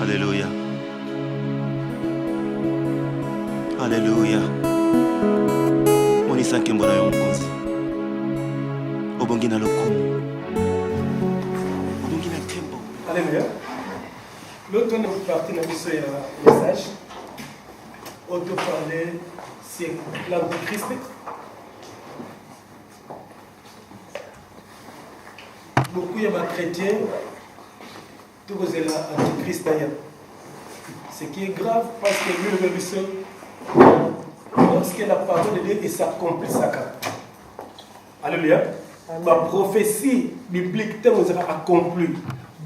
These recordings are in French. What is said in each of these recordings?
Alléluia. Alléluia. Monisa kembona yo mukonzi. Obongi na lokumu. Obongi na tembo. Alléluia. L'autre partie de la message, on te parlait, c'est l'Antichrist. Beaucoup de chrétiens, tout vous êtes l'Antichrist d'ailleurs. Ce qui est grave parce que lui, le verset, lorsque la parole de Dieu s'accomplit, ça. Alléluia. La prophétie biblique sera accomplie.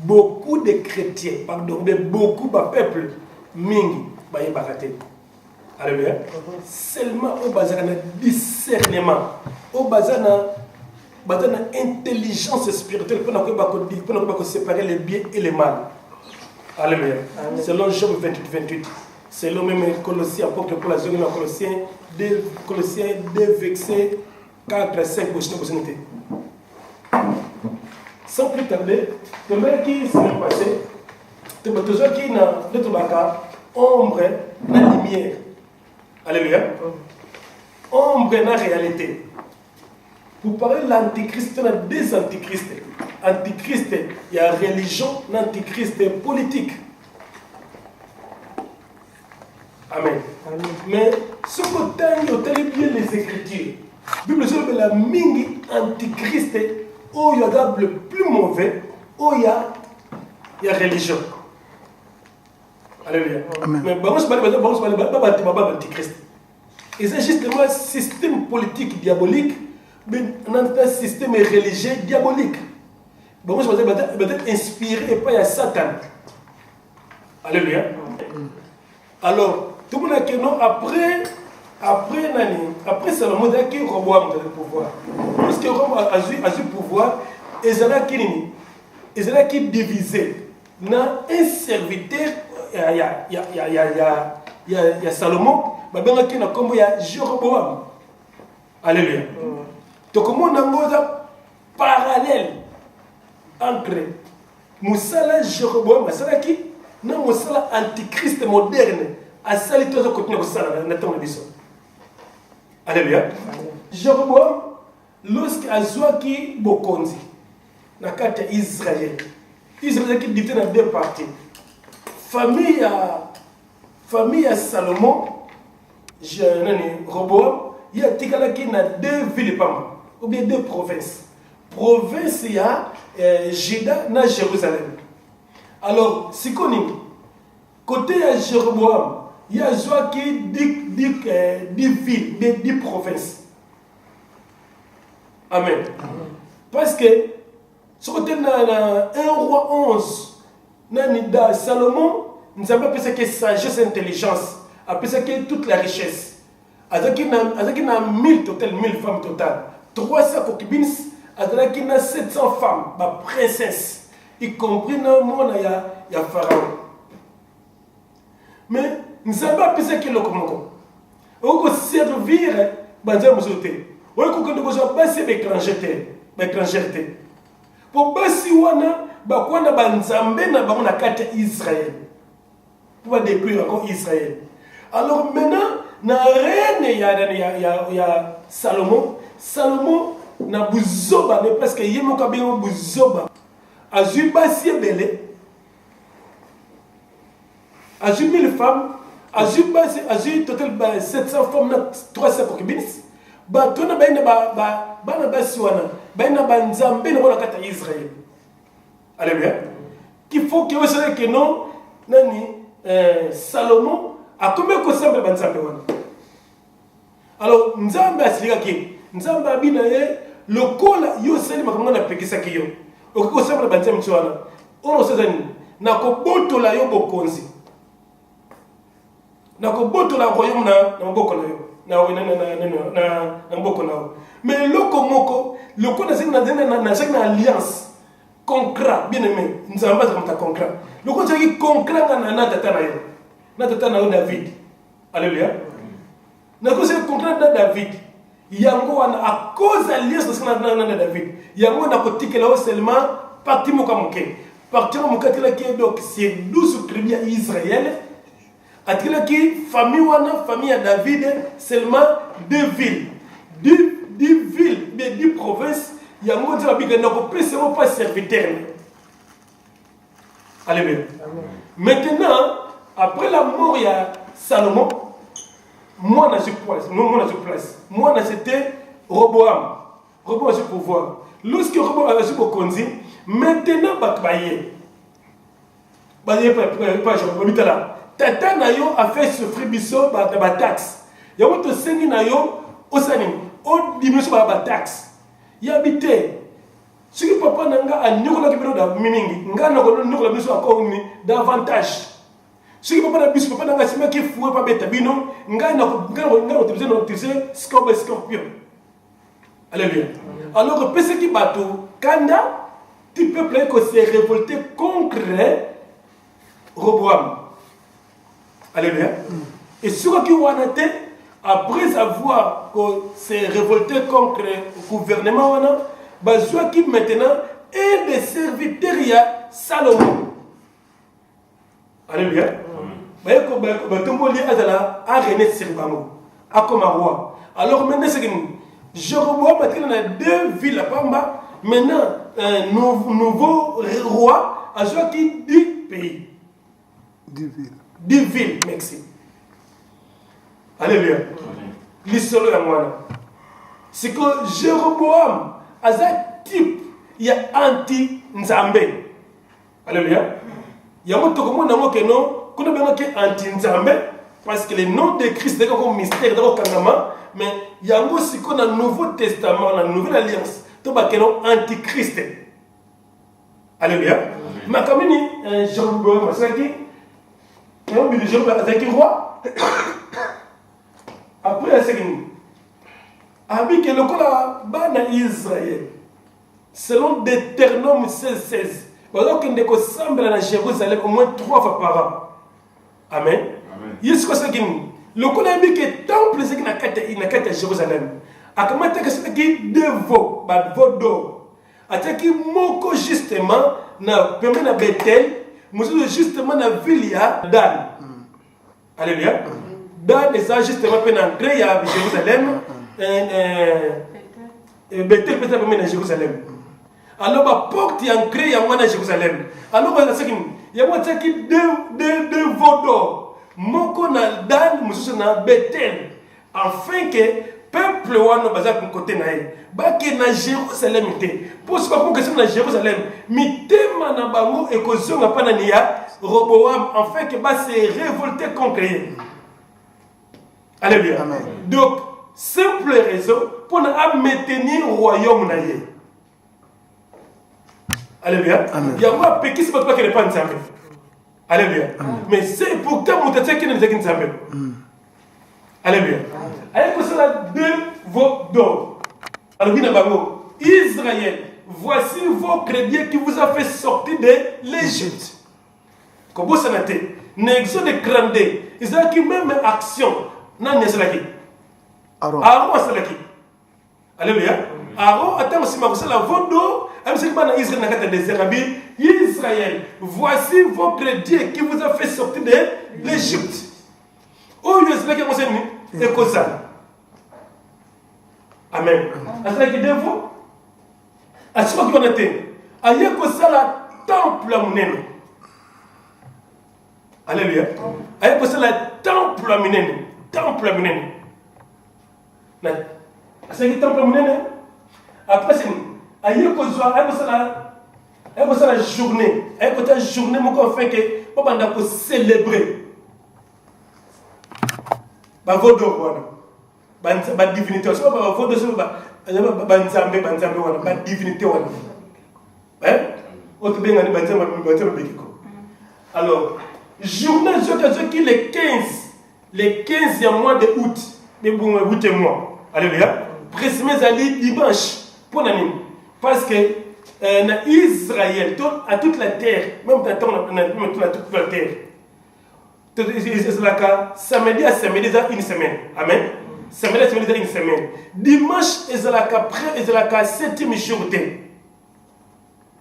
Beaucoup de chrétiens, pardon, mais beaucoup de peuples, mingi, baye bakate. Alléluia. Seulement au bazar na discernement, au bazar na intelligence spirituelle pour séparer le bien et le mal. Alléluia. Selon Job 28. Selon même Colossiens, apôtre Paul a dit dans Colossiens 2, verset 4 à 5 possibilités. Sans plus tarder, le mec qui s'est passé, tu as toujours qui n'a pas ombre, la lumière. Alléluia. Ombre, la réalité. Pour parler de l'antichrist, il y a deux antichristes. Antichrist, il y a religion, l'antichrist politique. Amen. Mais ce côté, il y a bien les Écritures. La Bible dit que la mingi antichrist, où il y a le plus mauvais, où il y a religion. Alléluia. Mais bon, je ne parle pas d'antichrist. Et c'est justement un système politique diabolique, mais un système religieux diabolique. Bon, je vais être inspiré et pas à Satan. Alléluia. Alors, tout le monde a dit non, après Salomon, il a dit Roboam dans le pouvoir. Lorsque Roboam a eu le pouvoir, ils ont divisé. Dans un serviteur, il y a Salomon, il y a Jéroboam. Alléluia. Donc, on a un parallèle entre Moussala Jéroboam, Moussala qui non Moussala antichrist moderne, à Sali tous côté de Moussala, n'a pas de Alléluia. Jéroboam, lorsque Azoaki Bokonzi, na carte Israël qui divisé dans deux parties. Famille à Salomon, Roboam, il y a Tikalaki dans deux villes, ou bien deux provinces. Province, il y a Juda et Jérusalem. Alors, si on dit, côté de Jéroboam, il y a 10 villes, 10 provinces. Amen. Parce que, ce côté de 1 roi 11, Salomon, nous avons appelé ça que sagesse et intelligence, appelé ça que toute la richesse. Avec 1000 total, 1000 femmes totales, 300 concubines, avec 700 femmes, ma princesse, y compris dans le monde, il y a Pharaon. Mais nous avons appelé ça que le Komoko. On peut servir, on peut passer l'étrangèreté. Pour passer, on a carte Israël. Pour détruire encore Israël. Alors maintenant, dans la reine, il y a Salomon. Salomon, na buzoba, mais parce que il y a un buzoba. Azuba si belé. Azu 1000 femmes. Azu total 700 femmes, 300 concubines. Ba tona ba basiwana. Ba na banzambe na bona kata Israël. Alléluia. Qu'il faut que vous sachiez que non, Salomon a combien de semble banzambe wana. Alors nzambe asilika ki. Nzambe abina ye lokola yo seli makambo na pekisa ki yo. Okiko semble banzambe tswana. Ono sezani na ko botola yo bokonzi. Na ko botola royaume na mboko na yo. Na mboko na yo. Mais loko moko, loko na alliance. Concret, bien aimé, nous avons pas de concret. Le côté qui concret dans notre David. Alléluia. Nous avons concret dans David. Il y a à cause de l'alliance de David. Il y a un côté qui est seulement parti mokamoke. Particulièrement mon cas qui donc c'est 12 tribus à Israël. Atkila qui famille wana famille à David seulement 2 villes. 10 villes, mais 10 provinces. Il y a un mot de la pas serviteur. Alléluia. Maintenant, après la mort de Salomon, moi j'ai place. Moi c'était Roboam. Roboam a eu pouvoir. Lorsque Roboam a eu le conduit, maintenant Tata Nayo a fait souffrir biso ba taxe. Ya moto sengi Nayo osani o diminution ba taxe. Ya habité. Ce que papa nanga a nyokola kibero da miningi. Nga ko nyokola biso akoni davantage. Ce que papa na biso papa nanga sima ki foué pa beta bino nga utiliser scorpion. Alléluia. Alors pese ki bato kanda tu peuple qui s'est révolté contre Roboam. Alléluia. Et ceux qui ont été, après avoir s'est révolté contre le gouvernement, ceux qui maintenant est des serviteurs à Salomon. Alléluia. Alors maintenant, c'est que Jéroboam a 2 villes à Pamba. Maintenant, un nouveau roi a joué qui 10 pays. 10 villes, merci. Alléluia. L'histoire est moi. C'est que Jéroboam a un type, il y a anti-Nzambe. Alléluia. Il y a un autre qui est anti-Nzambe, parce que le nom de Christ est comme mystère, mais il y a aussi dans le Nouveau Testament, la Nouvelle Alliance, qui est anti-Christ. Alléluia. Mais comme il y a Jéroboam, c'est un roi. Après, c'est que le cola bana Israël, selon Deutéronome 16:16, alors qu'il ne semble à Jérusalem au moins 3 fois par an. Amen. Il ce que c'est que le cola dit que le temple c'est qu'il n'a qu'à Jérusalem. A comment est-ce que c'est qui devo, bad vodo. Attaque moko justement na permet na Bethel. Nous justement dans la ville de Dan. Alléluia. Dan est justement entré à Jérusalem. Bethel peut être à Jérusalem. Alors, la porte est entrée à Jérusalem. Alors, il y a deux vaudors. Moko na Dan, nous na Bethel. Afin que le peuple wana bazak côté nae. Baki na Jérusalem était. Pour ce qu'on question na Jérusalem, mitema na bango et kozonga pa na niya Roboam en fait que ba se révolter contre eux. Alléluia. Amen. Donc simple raison pour maintenir le royaume na ye. Alléluia. Il y a moi peki c'est pas que ne pas nzambe. Alléluia. Mais c'est pourtant mon tete qui ne zaki nzambe. Alléluia. Avec cela 2 veaux d'or. Alors, Israël, voici vos crédits qui vous a fait sortir de l'Égypte. Comme vous savez, n'exode grande, Israël qui même action, non, n'est-ce pas qui? Aaron, c'est là qui? Alléluia. Aaron, attends, si je la vodo, Israël, voici vos crédits qui vous a fait sortir de l'Égypte. Oh, c'est là qui est et comme ça. Amen. Est-ce que vous est-ce que vous avez aïe que ça la temple à mon alléluia. Aïe que ça la temple à mon temple à mon est-ce que temple à mon après c'est aïe que ça la journée aïe que ta journée mon fait que on va célébrer ba vodo wana ba divinité so ba vodo so ba nzambe wana ba divinité wana autre benga ni ba nzambe bekiko. Alors journée je qui le 15e mois de août mais bon 8e mois. Alléluia. Précisément ali dimanche pour nani parce que na Israël à toute la terre même dans toute la terre. Samedi à samedi, c'est une semaine. Amen. Samedi à samedi, c'est une semaine. Dimanche, c'est la 7e journée.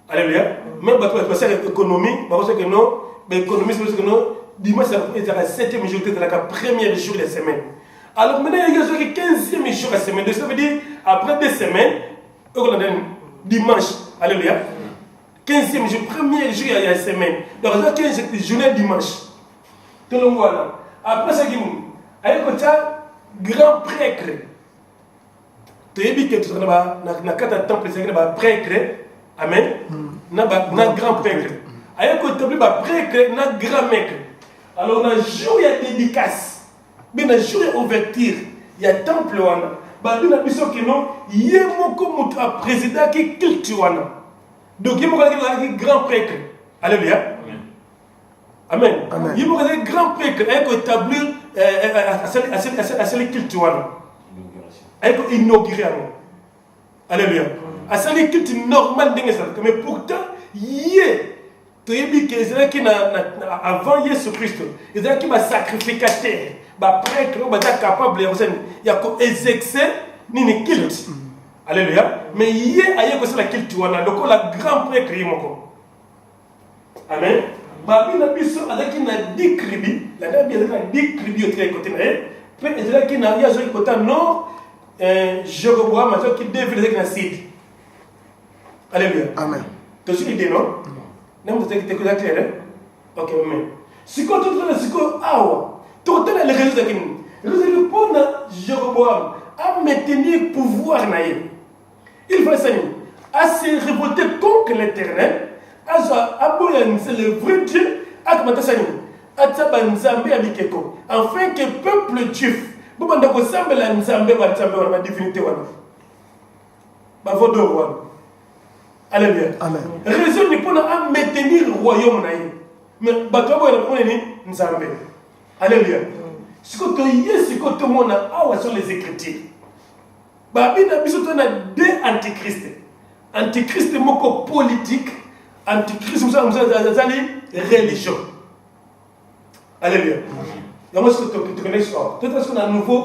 Alléluia. Même parce que l'économie, parce que non, l'économie, c'est parce que non, dimanche, c'est la 7e jour, c'est la première jour de la semaine. Alors maintenant, il y a le 15e jour de la semaine. Donc ça veut dire, après 2 semaines, on a dimanche. Alléluia. 15e jour, premier jour, il y a la semaine. Donc, il y a 15 journée dimanche. Tout le monde voit là. Après ça, il y a un grand prêtre. Tu as dit que tu as un temple, c'est un prêtre. Amen. Na grand prêtre. Il y a un prêtre, na grand maître. Alors, on a jour, il y a dédicace. Mais on a jour, il y a ouverture. Il y a temple. Il y a un président qui est culturel. Donc, il y a un grand prêtre. Alléluia. Amen. Il y a un grand prêtre qui a établi à cette culture. Il a inauguré. Alléluia. À cette culture normale. Mais pourtant, il y a avant Jésus-Christ, il y a un sacrificateur. Prêtre, il est capable de exercer une culte. Alléluia. Mais il y a la culture. Donc, la grand prêtre. Amen. Il y a 10 tribus. Il y a 10 tribus au côté. Puis il y a un côté nord, Jéroboam, qui devait être site. Alléluia. Amen. Tu as une idée, non? Non, vous avez clair. Ok, amen. Si tu as le résultat de Jéroboam à maintenir le pouvoir. Il fallait se révolter contre l'Éternel, à le vrai Dieu, afin que le peuple juif, la divinité. Alléluia. Raison n'est pas à maintenir le royaume. Mais alléluia. Ce que tu as sur les Écritures. Il y a 2 antichrist. Antichrist politique, antichrist religieux. Alléluia. Il y a ce que tu connais ça. Tu as un Nouveau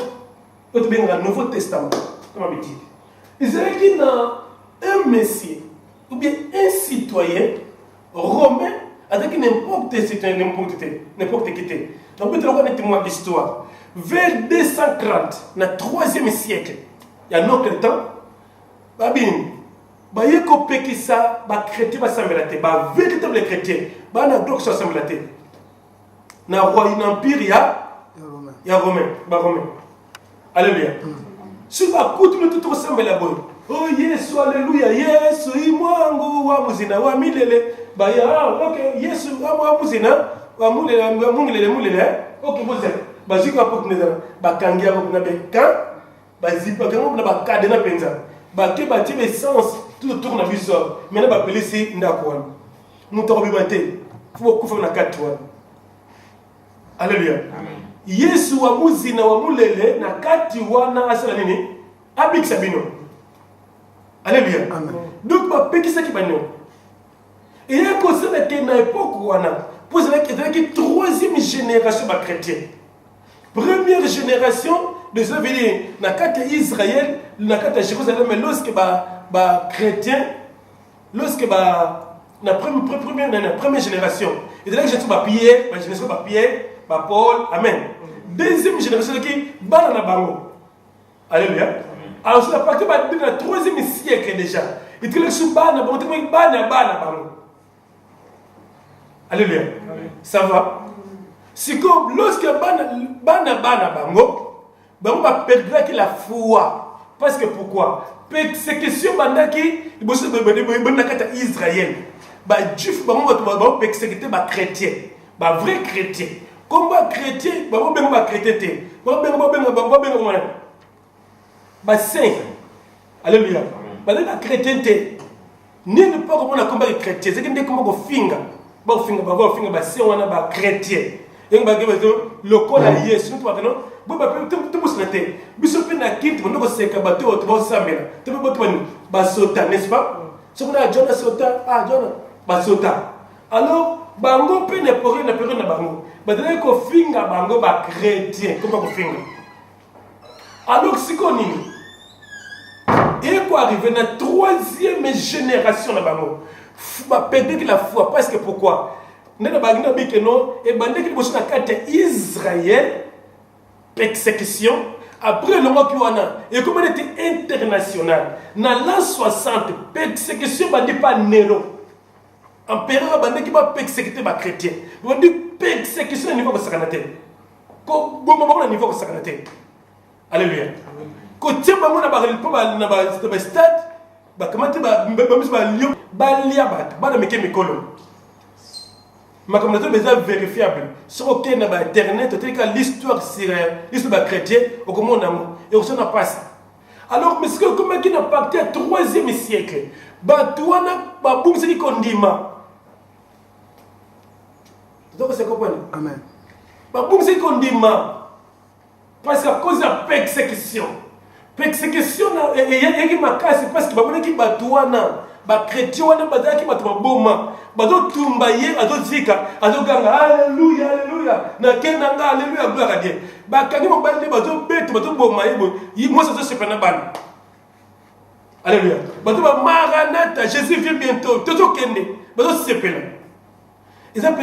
Testament. Il y a un Messie, ou bien un citoyen romain, avec n'importe qui. Donc, nous avons un témoin d'histoire. Vers 230, dans le 3e siècle, il y a un autre temps, il y a des chrétiens qui sont véritable chrétiens, il y a des chrétiens qui sont dans l'Empire, il y a Romain. Alléluia. Si vous écoutez tout ça, oh Yesu, alléluia, Yesu, imwangu wa muzina wa milele. Ok, Yesu, wa muzina wa mulele. Ok, vous êtes. Bazika pour nous, bakangia pour nous beka, bazipa quand on a cadena penza. Baké bâti les sens tout autour de la vie. Maintenant, bapelé c'est ndakwan. Nous t'avons bibanté. Faut qu'on fasse na 4 fois. Alléluia. Yesu wa muzina wa mulele na kati wana asala nini? Abik sabino. Alléluia. Donc, je vais vous dire et il y a un conseil qui est dans l'époque où on a posé la 3e génération de chrétiens. Première génération de ce veut dire, dans le cas d'Israël, dans le cas de Jérusalem, mais lorsque les chrétiens, lorsque la première génération, et là, j'ai Pierre, Paul, Amen. Deuxième génération qui est dans Bango. Alléluia. Alors, c'est la partie de la 3e siècle déjà. Et tu es sur alléluia. Ça va? C'est comme lorsque Bango va perdre la foi. Parce que pourquoi? Persécution bandaki, Israël. Juif, persécuter les chrétiens. Les vrais chrétiens. Comme les chrétiens, saint. Alléluia. La chrétienté. Ni ne pas comment on a combat les chrétiens. C'est que comment on finga. C'est un chrétien. Et on va dire le col à Yesu. Nous avons tout le monde n'est-ce pas? Si on a Jonah Sota, Jonah. Alors, Bango peut ne pas rien à Bango. Mais dès qu'on finga Bango, chrétien. Comment on finga? Alors, si on y et quoi arriver dans la 3e génération de Bango, perdre la foi. Parce que pourquoi? Et bandé qui bosse na carte Israël, persécution. Après le mois qui et comme elle était internationale, dans l'an 60, persécution bandé pas Néron. Empereur bandé qui va persécuter les chrétiens. On dit persécution au niveau de Sakanaté. Comme bon moment au niveau de Sakanaté. Alléluia. Quand tu vas dans le stade, comment tu vas Lyon, mais c'est vérifiable. Sur aucun internet, l'histoire l'histoire chrétienne, au comment on a et on n'a pas ça. Alors, mais ce que comment qui n'a pas été au 3e siècle, Batouana, Baboum, c'est qu'on dit ma. Donc, c'est compris. Amen. Baboum, c'est qu'on dit ma. Parce qu'à cause de la persécution, persécution, il y a une casse parce que Baboum qui Batouana. Ba chrétien wana bazaki bato baboma bazo tumbaye azo zika azo ganga alléluia alléluia na kenanga alléluia gloire à Dieu ba kangi mobali bazo beto bazo boma yebo moi ça se fait na bana alléluia bazo ba maranatha Jésus vient bientôt toto kende bazo se fait là ils ont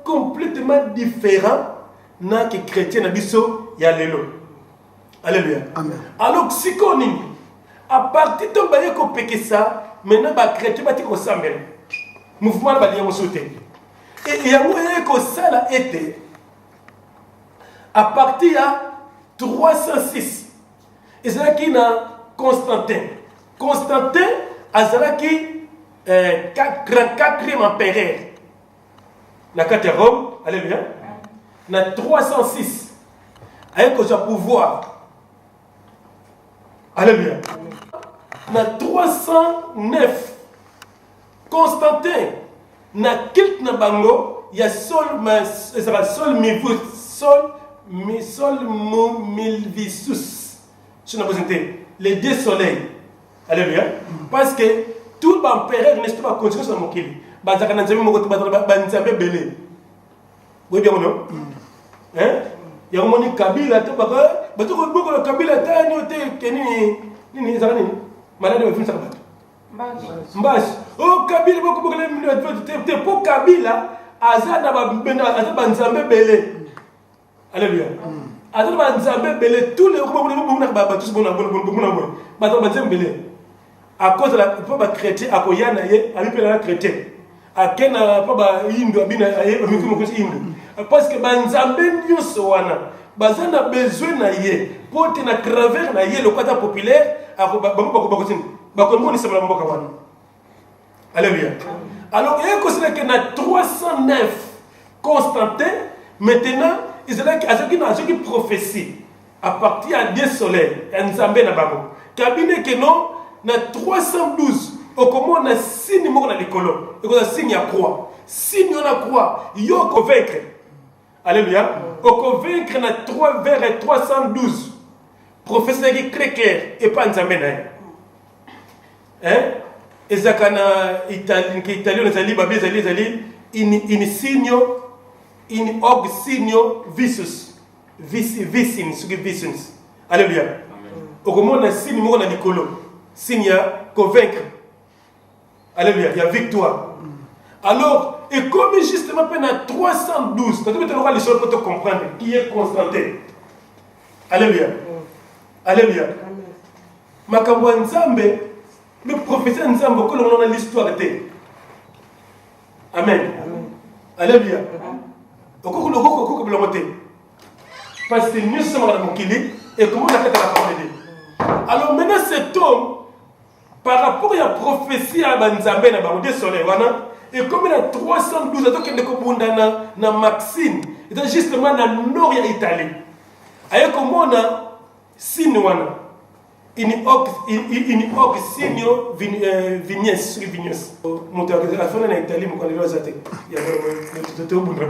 complètement différent na que chrétien na biso ya lelo alléluia amen. Alors si konini à partir de baye ko peke ça. Maintenant, les chrétiens vont s'embêter. Le mouvement va dire sauter. Et il y a moyen que ça a été à partir de 306. Et c'est là qu'il y a Constantin. Constantin, c'est là qu'il y a 4e empereur. La carte Rome, alléluia. Dans 306, avec le pouvoir. Alléluia. Dans 309, Constantin, dans culte na bango, il y a Sol Milvisus. Les deux soleils. Alléluia. Parce que tout l'empereur n'est pas continué sur mon kili. Bazaka na nzambe moko banzambe belé. Oui bien non? Hein? Il y a un Kabila to baka, bato ko boko la Kabila ta ni ote keni ni zakani. Malade wa finsa kabato. Mbashi. Oh Kabila boko te pour Kabila azana ba nzambe belé. Alléluia. Azana ba nzambe belé tous les tous ba nzambe belé. À cause de la papa chrétien à koyana ye abi la chrétien. A kena papa hindu abina ye amiku hindu. Parce que ba nzambe nyuso wana bazana besoin na ye pour te na travers na ye le quota populaire a alléluia. Alors il y a que na 309 Constantin maintenant Israël a qui prophétie à partir à des soleils nzambe na bango cabinet que non na 312 au comment on a signe mo na likolo et qu'on a signe à croix signe on a croix yo convaincre alléluia au convaincre na 3 vers 312 professeur qui très clair et pas nzambe na hein ezakana italien que italien zali babé zali in signo in og signo visus visin ce qui visus alléluia au comment on a signe mo na likolo signe convaincre alléluia il y a victoire alors et comme justement pendant 312 tu peux te voir les choses pour te comprendre qui est Constantin alléluia alléluia makambo nzambe le prophète nzambe que l'on a l'histoire était amen alléluia okoko lokoko ko blomoté parce que nous sommes dans mon kili et comment on a fait la parole de Dieu. Alors maintenant cet homme par rapport à la prophétie à Banzambe na Baudé Soleil, et comme il a 312 ans qu'il est na Maxine, il est justement dans le nord de l'Italie. Et comme on a signe in og signo vignes monte à la fin en Italie mon candidat zate il y a vraiment tout bunda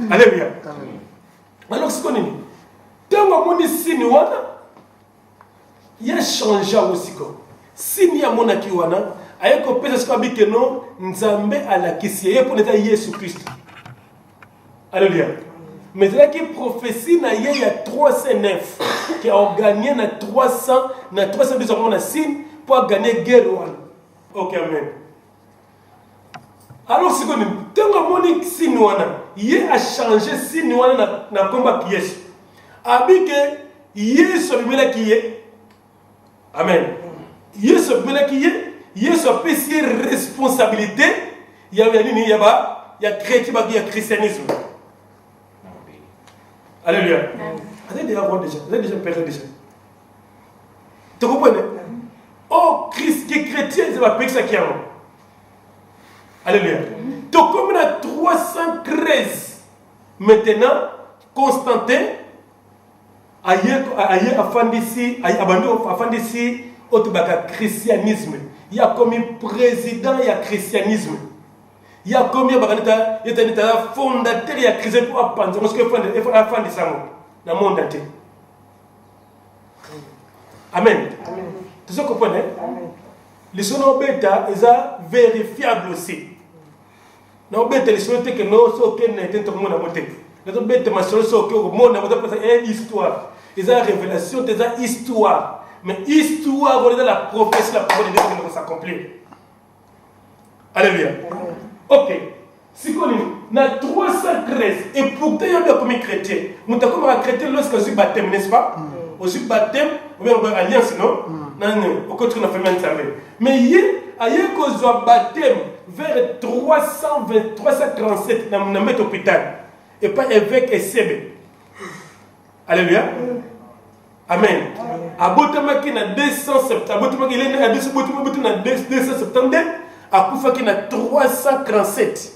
alléluia alors ce qu'on est tant mon signe il a changé aussi quoi signe ya monaki wana ayeko pesa siko bikeno nzambe alakisi ye pour neta Yesu Christ alléluia. Mais là qui prophétie na il y a 309 qui a gagné na 300 désormais na signe pour gagner guerre one. OK amen. Alors c'est comme tant que moni sinuana il a changé sinuana na combat pièce abike yeso bimela kiye amen yeso bimela kiye yeso pesi responsabilité il y a nini il y a chrétien il y a christianisme alléluia vous avez déjà perdu déjà tu comprenez oh Christ qui est chrétien c'est pas péché ça qui a alléluia donc comme on a 313 maintenant Constantin aïe afandisi aïe abandon afandisi otubaka christianisme il y a comme président il y a christianisme il y a combien bakanita yetanita fondateur il y a christianisme pour apprendre parce que afandisa dans le monde entier amen tu sais comprenez les sonos bêta ils sont vérifiables aussi non bêta les sonos que non so que n'était tout le monde à monter les autres bêta ma sonos so que au monde à monter parce que c'est histoire ils ont révélation des histoire mais histoire on est dans la prophétie la parole de Dieu qui va s'accomplir alléluia ok si qu'on na 313 et pourtant il y a bien comme chrétien nous t'as comme un chrétien lorsque je baptême n'est-ce pas aussi baptême ou bien alliance non non au contraire on a fait même ça mais il y a cause de baptême vers 337 dans notre hôpital et pas évêque et sebe alléluia amen abotama qui na 270 abotama il est à 270 à Koufa qui na 347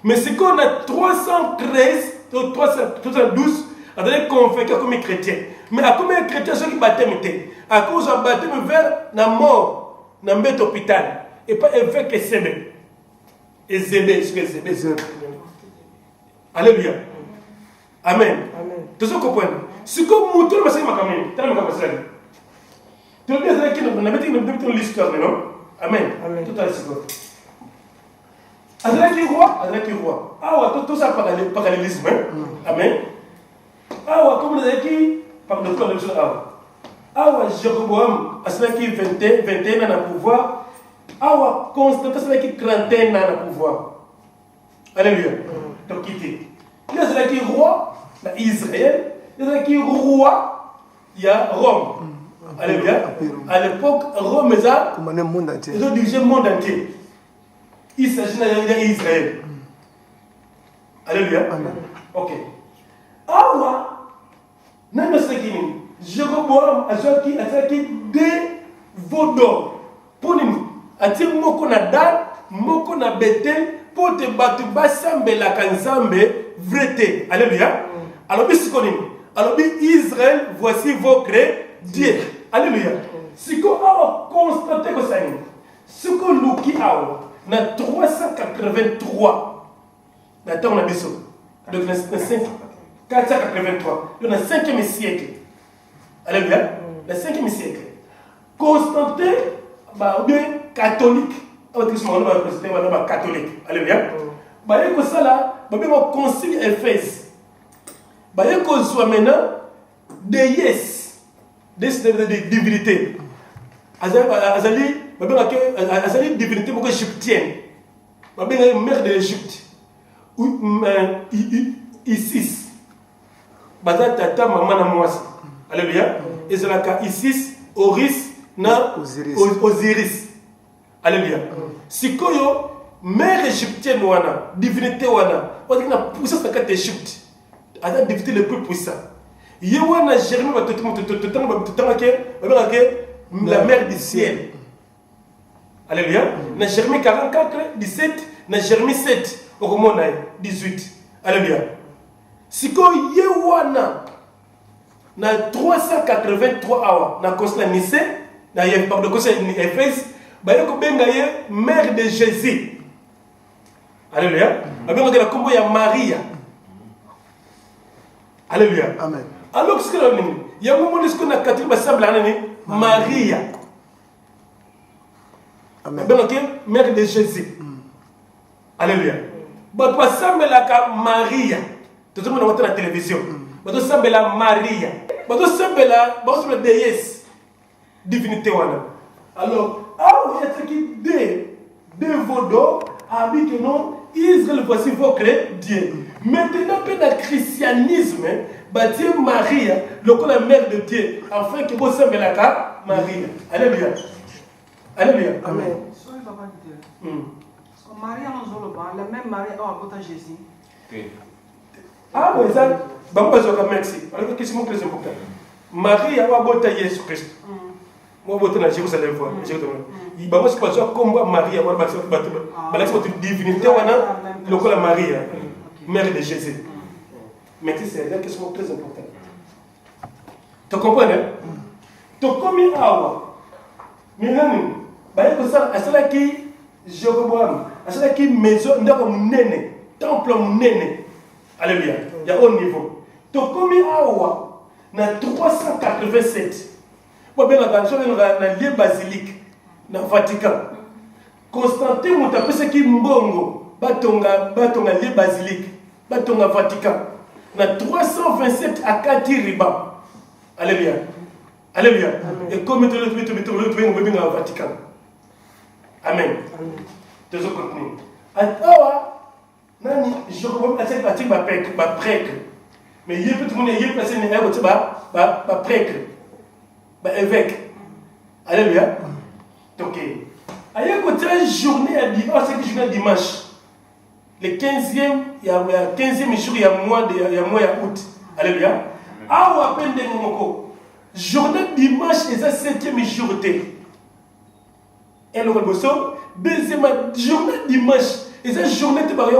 mais c'est qu'on a 313 ou 312 à donner convaincu comme chrétien mais à combien de chrétiens ceux qui baptême étaient à cause de baptême vers la mort dans un hôpital et pas évêque et sebe et zébé alléluia amen tout ce qu'on comprend si comme mouton parce que ma caméra t'as ma caméra tu veux dire que nous avons l'histoire non amen tout à l'heure Azalaki roi. Ah, tout ça parallélisme. Amen. Ah, comme nous avons dit, par le corps de Dieu. Ah, Jéroboam, Azalaki 21 ans à pouvoir. Ah, Constantin, Azalaki 31 ans à pouvoir. Alléluia. Donc, quitter. Il y a Azalaki roi, Israël. Il y a Azalaki roi, il y a Rome. Alléluia. À l'époque, Rome, ils ont dirigé le monde entier. Il s'agit d'Israël. Alléluia. Amen. Ok. Awa, nana sekini, Jéroboam azaki de vodor. Ponini, ati moko na Dan, moko na Bethel, pour te batu basambe la kanzambe vrete. Alléluia. Alors bisikoni, alors Israël, voici vos Dieu. Alléluia. Siko awa constaté que ça ni. Siko luki awa. Na 383 na temps na biso donc na 483 donc na 5e siècle alléluia na 5e siècle Constantin ba bien catholique abatismo na président ba catholique alléluia ba yeko sala ba bien concile Éphèse ba yeko soit maintenant des divinités azali azali divinité beaucoup égyptienne mère de l'Égypte Isis baza tata maman na mwasi alléluia ezalaka Isis Oris na Osiris alléluia sikoyo mère égyptienne wana divinité wana wana na puissance na kati Égypte aza divinité le plus puissant ye wana Jérémie la mère du ciel. Alléluia. Dans Jérémie 44, 17, dans Jérémie 7, au Romain 18. Alléluia. Si ko yewana na 383 awa na constat Nicée, na par de conseil Éphèse, ba yeko benga ye mère de Jésus. Alléluia. Ba benga la kombo ya Maria. Alléluia. Amen. Alors ce que l'on dit, il y a un moment où on a catholique semble Maria. Amen. Mère de Jésus. Alléluia. Bah toi semble la Maria. Tout le monde voit la télévision. Bah toi semble la Maria. Bah toi semble la déesse divinité wana. Alors, ah oui, il y a qui de Vodo, a dit que non, Israël voici votre Dieu. Maintenant, dans le christianisme, Dieu Marie, la mère de Dieu, afin que vous soyez la Marie. Alléluia. Alléluia. Amen. Marie la même Marie a apporté Jésus. Ah oui, ça, merci. Alors, qu'est-ce qui est très important? Marie a apporté Jésus-Christ. Moi, je suis à Jérusalem. Il va se passer comme Marie a apporté la divinité, la Marie, mère de Jésus. Mais c'est une question très importante. Tu comprends? Tu comprends? Maintenant, Jéroboam, c'est qui maison, temple munene. Alléluia. Il y a haut niveau. Tu commis awa na 387. Moi bien la lieu basilique na Vatican. Constantin m'a appelé ce qui mbongo batonga lieu basilique batonga Vatican na 327 à 4 riba. Alléluia. Alléluia. Et comme tu le Vatican. Amen. Tu as continué. Alors, je comprends que tu as prêtre. Mais il y a tout le monde qui est placé dans prêtre, évêque. Alléluia. Donc, il y a une journée à dimanche. Le 15e, il y a 15e jour, il y a mois d'août. Alléluia. Ah, ou à peine de Momoko. Journée dimanche, et ça, 7e jour. Et le deuxième journée dimanche. Et cette journée, tu vas aller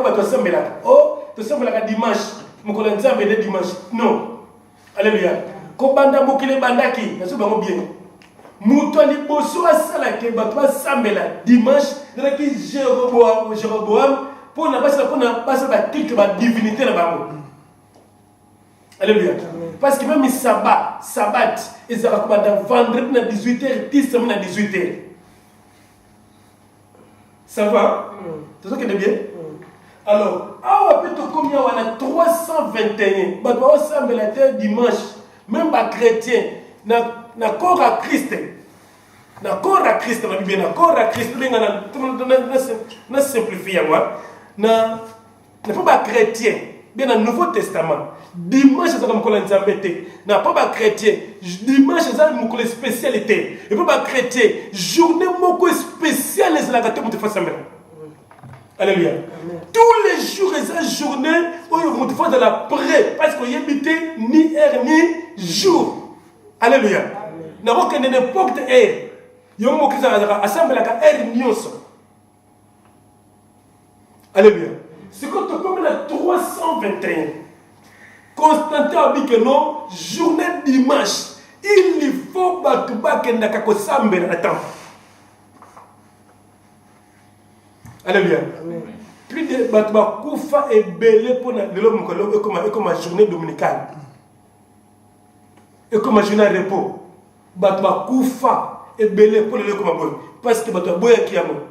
oh, tu vas dimanche. Mon collègue dimanche. Non. Alléluia. Kobanda mokile bandaki. Naso bango bien. Muto liboso asala ke batwa sambela dimanche. Naki Jéroboam pour na basa ba titre ba divinité na bango. Alléluia. Parce que même sabbat, ils ont vendredi à 18h, 10 semaines à 18h. Ça va? C'est ça qui est bien? Alors, combien on a 321. On a dimanche, même les chrétiens, na corps à Christ. Na corps à Christ, na Bible, na corps à Christ, na simplifié moi. Na pas chrétien, bien dans le Nouveau Testament. Dimanche, c'est comme on n'a pas chrétien. Dimanche, c'est une spécialité. Et pas chrétien. Journée spéciale, c'est la gâteau de façon. Alléluia. Tous les jours, c'est une journée où on fait de la prière. Parce qu'il n'y a ni heure ni jour. Alléluia. Nous n'avons que n'importe heure. Il y a un mot qui s'assemble à heure ni Alléluia. C'est quand on comme la 321. Constantin a dit que non, journée dimanche, il faut que nous attends. Alléluia. Plus de Batouba Koufa est belé pour l'homme comme une journée dominicale. Et comme un journée de repos. Batouba Koufa est belé pour l'homme comme un boy. Parce que Batouba Boya qui a mort.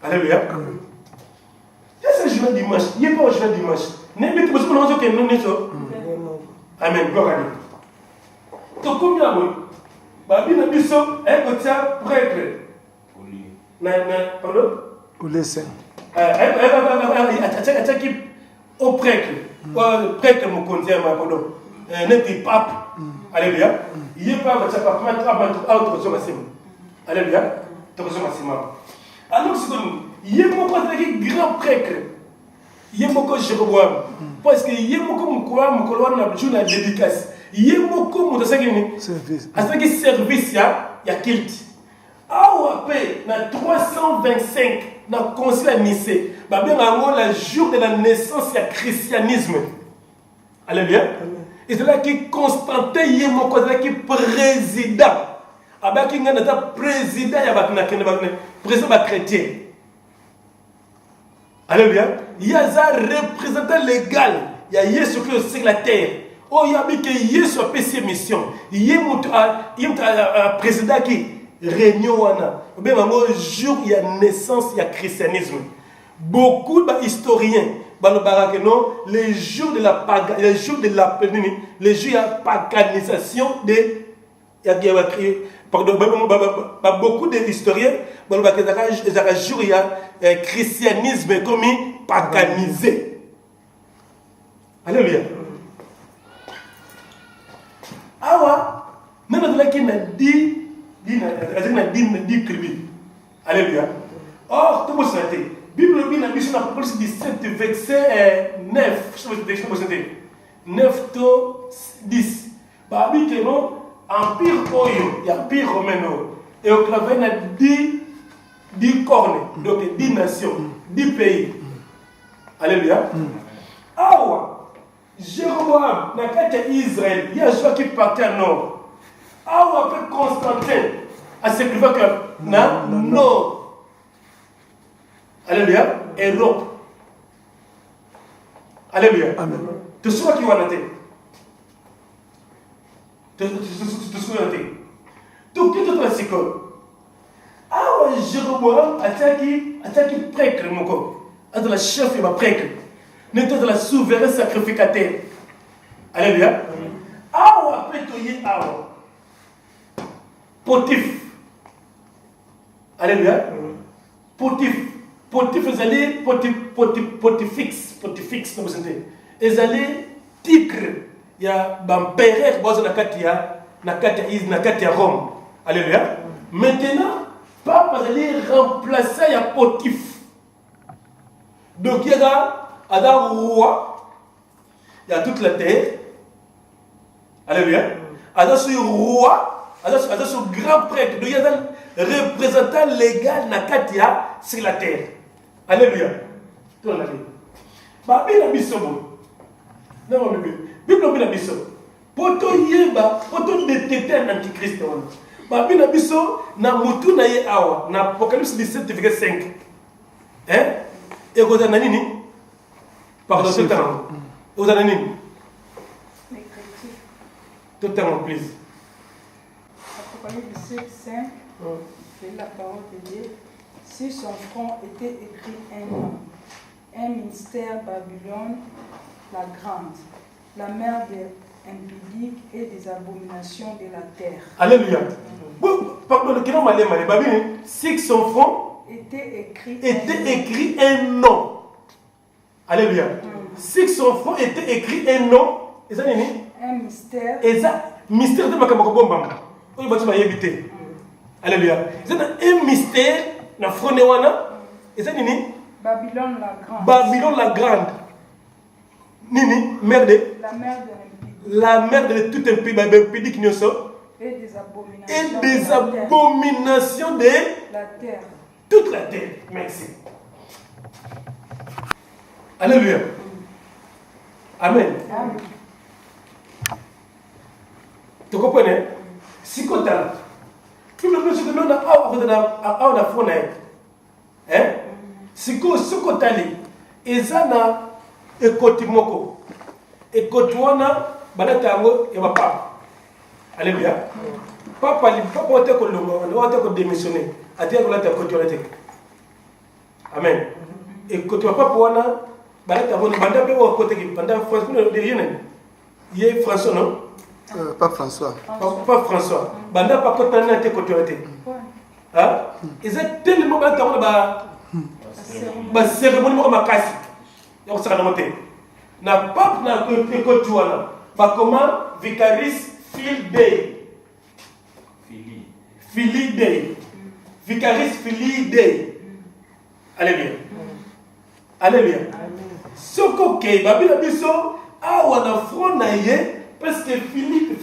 Alléluia. C'est un journée dimanche. Il n'y a pas un journée dimanche. N'importe quoi, nous que nous sommes. Amen. Gloire à Dieu. Donc, combien de Babi n'a dit ça, un côté prêtre. Pardon? Ou les saints. Au prêtre. Prêtre, mon conseil, pardon. N'est pas pape. Alléluia. Il n'y a pas de pape, mais autre chose. Alléluia. Alors, il y a beaucoup de grands prêtres. Il y a beaucoup de Jéroboam. Parce qu'il y a beaucoup de gens qui ont dédicace. Il y a beaucoup de services. À ce qui service, il y a culte. Après, dans 325, dans le concile à Nicée, le jour de la naissance, il y a le christianisme. Alléluia. Et c'est là que Constantin y est qui est président. Avec qui est président, président chrétien. Alléluia. Il y a un représentant légal. Il y a Jésus qui est sur la terre. Oh, il y a que Jésus a fait ses missions. Il y a un président qui réunion. Jour, il y a naissance, il y a christianisme. Beaucoup d'historiens, les jours de la paganisation pardon, beaucoup d'historiens, il y a christianisme comme paganisé. Alléluia. Awa, nous avons dit alléluia. Or, tout le monde sait. Bible dit dans Apocalypse 17, verset 9. Je sais 9 to 10. Babi que non, empire oyo, il y a empire romain. Et au clavier, il y a 10 cornes, donc 10 nations, 10 pays. Alléluia. Awa, Jéroboam, dans le cas d'Israël, il y a Joie qui partait à nord. Awa, après Constantin, à ce niveau que nord. Alléluia. Europe. Alléluia. Amen. Tu sais qui va noter. Tu sais noter. Donc, qui te trace quoi? Ah, Jéroboam, attaque prêtre, mon corps. À la chef, il va prêtre. N'est pas de la souveraine sacrificateur. Alléluia. Ah, après, tu y es Potif. Alléluia. Potif. Potif, ils allaient potifix, comme vous savez. Ils allaient tigre. Il y a l'empereur qui est à Rome. Alléluia. Maintenant, Papa allait remplacer il y a Potif. Donc il y a un roi, il y a toute la terre. Alléluia. Il y a ce roi, il y a ce grand prêtre. Donc il y a un représentant légal Nakatia sur la terre. Alléluia. Tout le monde. Babi na bisobo. Non, bébé. Bible na bisobo. Poto yeba, poto détecter un antichrist. Babi na biso na mutu na ye awa na Apocalypse 17 verset 5. Hein? Et vous avez nini? Pardon, tout le temps. Vous avez nini? Tout le temps, please. Apocalypse 17, 5. C'est la parole de Dieu. Sur son front était écrit un nom, un mystère Babylone, la grande, la mère des impudiques et des abominations de la terre. Alléluia. Pardon, qui n'a pas l'air Babylone, sur son front était écrit un nom. Alléluia. Sur son front était écrit un nom. Un mystère. Et ça, mystère de Makabokobomba. Oui, bah tu m'as évité. Alléluia. C'est un mystère. Na fronewana. Et ça nini? Babylone la grande. Babylone la grande. Nini? Mère de? La mère de tout un pays. Babylone qui nous sort. Et des abominations. Et des abominations de la terre. Toute la terre. Merci. Alléluia. Amen. Amen. Tu comprenez? Si tu as tout le monde se demande à la faune. Hein? Si tu as et ça na ekoti moko. Ekoti wana banatango et papa. Alléluia. Papa ote ko longo, ote ko démissionner. Ati ko la ta koti wana te. Amen. Ekoti papa wana banatango banda pe ko côté ki banda France de yene. Yé François non? Pas François. Pas François. Banda pas côté na te koti wana te. Hein? Ils ont tellement banatango ba cérémonie mo makasi. Ya ko saka monter. Na pape na ekoti wana. Ba comment vicaris fil dei. Fili dei. Vicaris fili dei. Alléluia. Alléluia. Soko ke babila biso awa na front na ye parce que Philippe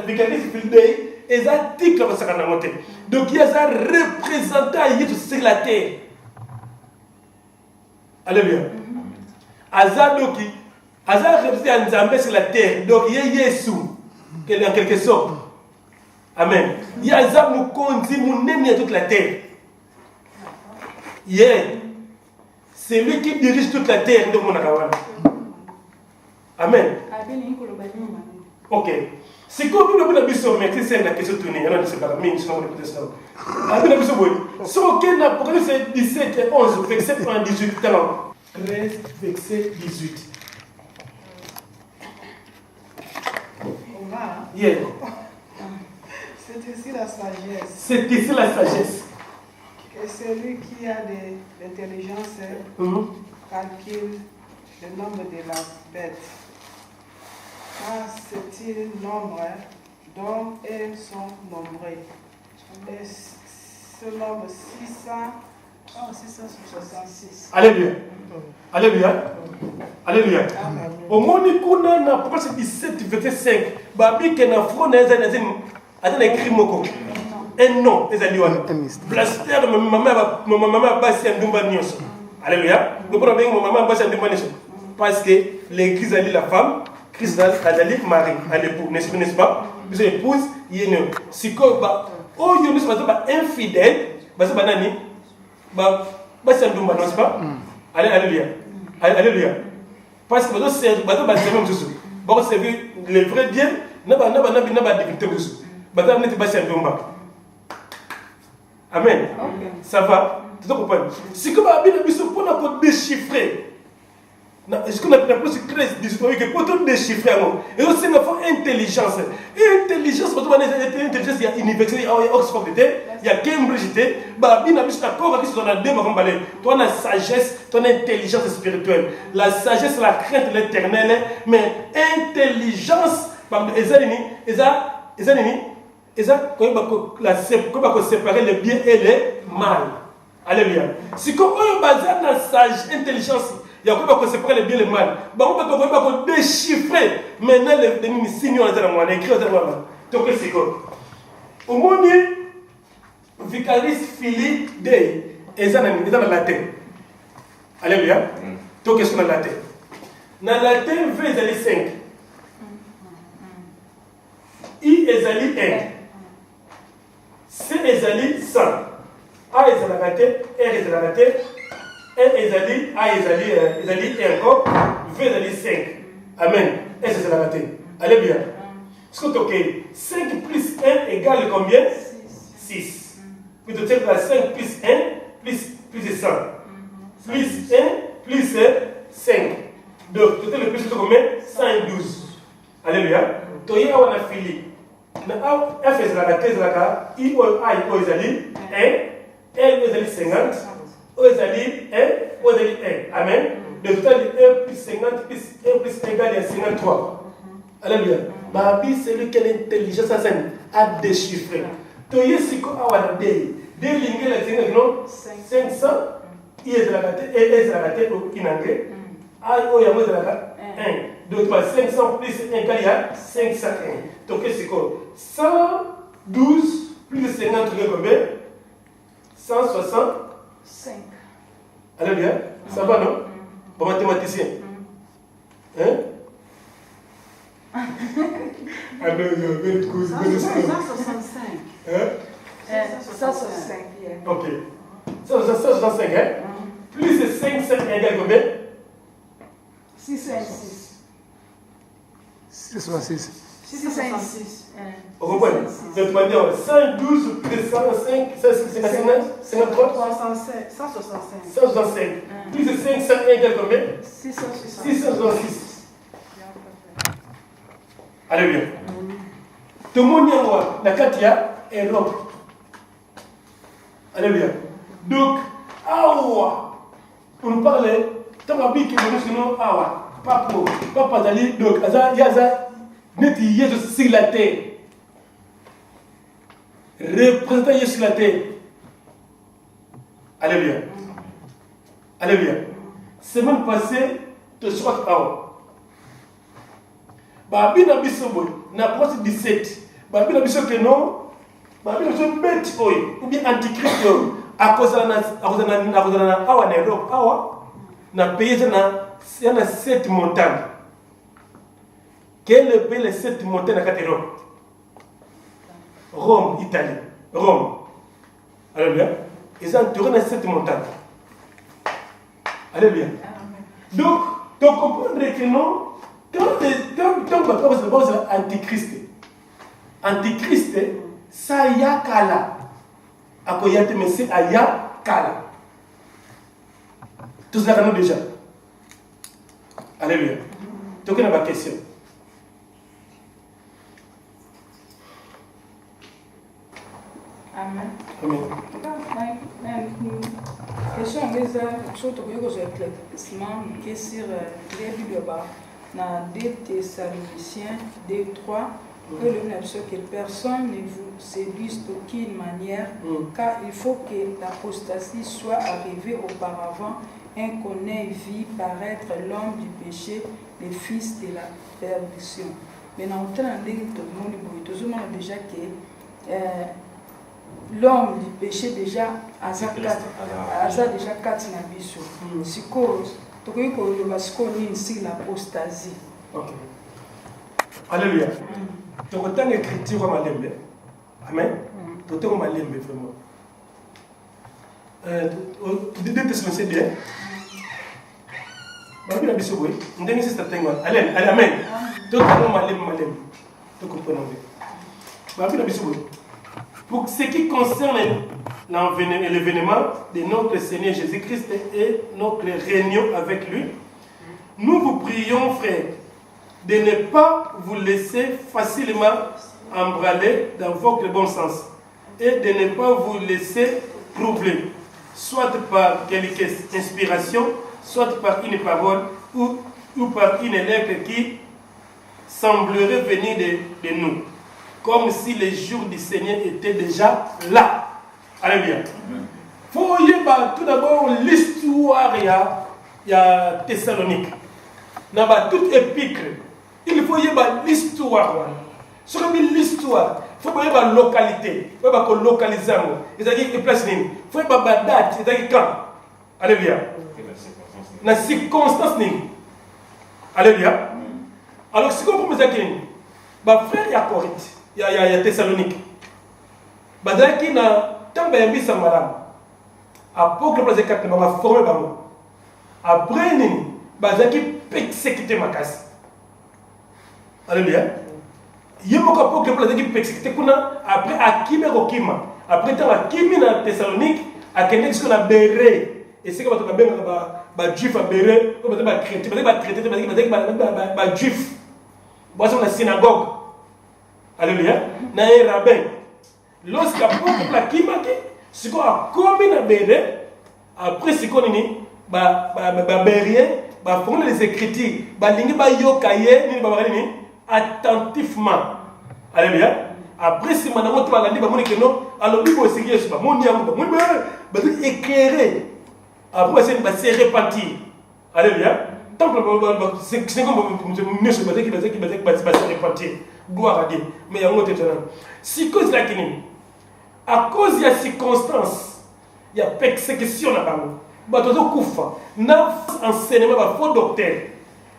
vicaris fil dei et ça dit que ça va monter. Donc il y a ça représentant sur la terre. Alléluia. Azadoki, Azar représente Nzambé sur la terre. Donc il y a Yesu, en quelque sorte. Amen. Il y a Azar Moukondi, Mounemi à toute la terre. Yeah. C'est lui qui dirige toute la terre. Donc, amen. Ok. C'est comme nous avons besoin de mettre ça dans la question tournée. On ne sait pas, mais nous avons besoin de ça. Nous avons besoin de ça. Ok, Apocalypse 17 et 11, verset 1 18. 13, verset 18. On va. Yeah. C'est C'est ici la sagesse. C'est ici la sagesse. Et celui qui a de l'intelligence calcule le nombre de la bête. Car c'est-il nombre d'hommes et elles sont nombreux. Et ce nombre 666. Alléluia. Alléluia. Alléluia. Au moment où on a approché 17, verset 5, Babi qui a fait écrit moko. Un nom, les alliés. Blaster, maman a passé un dumba nyos. Alléluia. Nous prenons bien maman a passé un dumba nyos. Parce que l'église a dit la femme, Christ a dit Marie, à l'époux, n'est-ce pas? Vous épouse, il est né. Si quoi, oh, il y a un infidèle, c'est banani, c'est un dumba, n'est-ce pas? Alléluia. Alléluia. Parce que vous savez, vous savez, le vrai Dieu n'a pas de difficulté. Amen. Ça va? Tu comprends? Si comme la Bible pour déchiffrer, est-ce qu'on a plus de 13 que pour déchiffrer, et aussi il faut intelligence. Et intelligence, intelligence, il y a université, il y a Oxford, il y a Cambridge, la Bible a plus d'accord avec ce qu'on a dit, toi la sagesse, ton intelligence spirituelle. La sagesse, c'est la crainte de l'éternel, mais intelligence, comment séparer le bien et le mal. Alléluia. Si on est basé dans la sage intelligence, il y a quoi séparer le bien et le mal. On peut déchiffrer maintenant les signes on a écrit donc c'est quoi? Au monde Vicaris Filii Dei, ils ont dans la tête. Alléluia. Donc qu'est-ce qu'on a dans la tête? Dans la tête, V égale 5. I égale 1. C égale 100. A égale la tête, R égale la tête, N égale A égale encore, V égale 5. Amen. S égale la tête. Alléluia. Est-ce que tu es 5 plus 1 égale combien? 6. Puis tu as 5 plus 1 plus 100. Plus 1 plus 5. Donc tu as le plus de combien? 112. Alléluia. Tu as un affilié. F égale la tête, I égale 1. L égale 50, O égale 1, O égale 1. Amen. Le total de 1 plus 50 plus 1 plus 1 égale 53. Alléluia. Babi, c'est lui qui a l'intelligence à déchiffrer. Tu as ici quoi à D. D lignes la 500, I est la tête, E est la tête in anglais. A, O, Yamo est la 1. Donc 500 plus 1 égale 501. Donc c'est quoi? 112 plus 50 égale combien? 165. Alléluia. Ça va, non? Bon mathématicien. Hein? Alors, 165. Hein? 165. Ok. 165, hein? Plus de 500 égale combien? 666. 666. 666. Vous comprenez? Donc, tu vas dire 112 plus 105, 53? 165. Plus de 500 égale combien? 666. Alléluia. Tout le monde y a la Katia est l'homme. Alléluia. Donc, Awa, on nous parlait, tu as dit que nous sommes Awa, Papa Zali, donc, Yaza, Neti Yesus sur la terre. Représentant Yesus sur la terre. Alléluia. Alléluia. Semaine passée, tu sois Awa. Babi na biso boy na proche 17 babi na biso que non babi na biso bête oy ou bien antichrist à cause na awa na Europe awa na pays na 7 montagnes. Quel est le pays les 7 montagnes na Europe? Rome, Italie. Rome. Alléluia. Ils ont entouré les 7 montagnes. Alléluia. Donc comprendre que non. Quand on parle d'antichrist, antichrist, ça y a kala. Akoyate, mais c'est aya kala. Tout cela, nous déjà. Alléluia. Donc, il y a une question. surtout que vous êtes éclaircissement qui est sur les Bibles dans 2 Thessaloniciens 2:3 que le que personne ne vous séduise d'aucune manière, car il faut que l'apostasie soit arrivée auparavant et qu'on ait vu paraître l'homme du péché, le fils de la perdition. Maintenant, tout le monde déjà que l'homme du péché déjà a déjà 4 nabiso. C'est cause donc il y a ici l'apostasie. Ok. Alléluia. Donc autant écriture à malembe. Amen. Autant malembe vraiment. Tu dis que c'est bien. Bah bien biso boy. Ndenge c'est certain moi. Allez, amen. Donc malembe. Tu comprends bien. Bah bien biso boy. Pour ce qui concerne l'événement de notre Seigneur Jésus-Christ et notre réunion avec lui, nous vous prions, frères, de ne pas vous laisser facilement embraler dans votre bon sens et de ne pas vous laisser troubler, soit par quelque inspiration, soit par une parole ou par une lettre qui semblerait venir de nous, comme si les jours du Seigneur étaient déjà là. Alléluia. Il faut tout d'abord l'histoire il y a Thessalonique. Dans toute épître, il faut l'histoire. Sur l'histoire, il faut la localité. Il faut localiser. Il faut la date. C'est-à-dire quand. Alléluia. La circonstance. Alléluia. Alors, si vous comprenez ça, frère, il y a Corinthe. Il y a Thessalonique. Badaki na tamba yambi samalam. Apôtre place 4 m'a formé bango. Après nini bazaki persécuter makasi. Alléluia. Yemo ko apôtre place qui persécuter kuna après akime kokima. Après tant akimi na Thessalonique akende ce qu'on a béré et c'est que bato benga ba juif a béré ko bato ba chrétien ba traité ba juif. Boison la synagogue. Alléluia. Na un rabbin. Lorsqu'il apôtre la kimaki, si on a commis na béré, après si on ni béré, font les écritures, lingi ba yokaye ni ba ni attentivement. Alléluia. Après si manamo to balandi ba moni que non, alors bibo sigi yesu ba moni yango ba moni ba éclairer. Après c'est ba se repentir. Alléluia. Tant que c'est comme ne se baser qui se repentir. Gloire à Dieu. Mais il y a un autre étonnant. Si cause la kini, à cause de la circonstance, il y a persécution là-bas. Batozo kufa. Na enseignement ba faux docteur.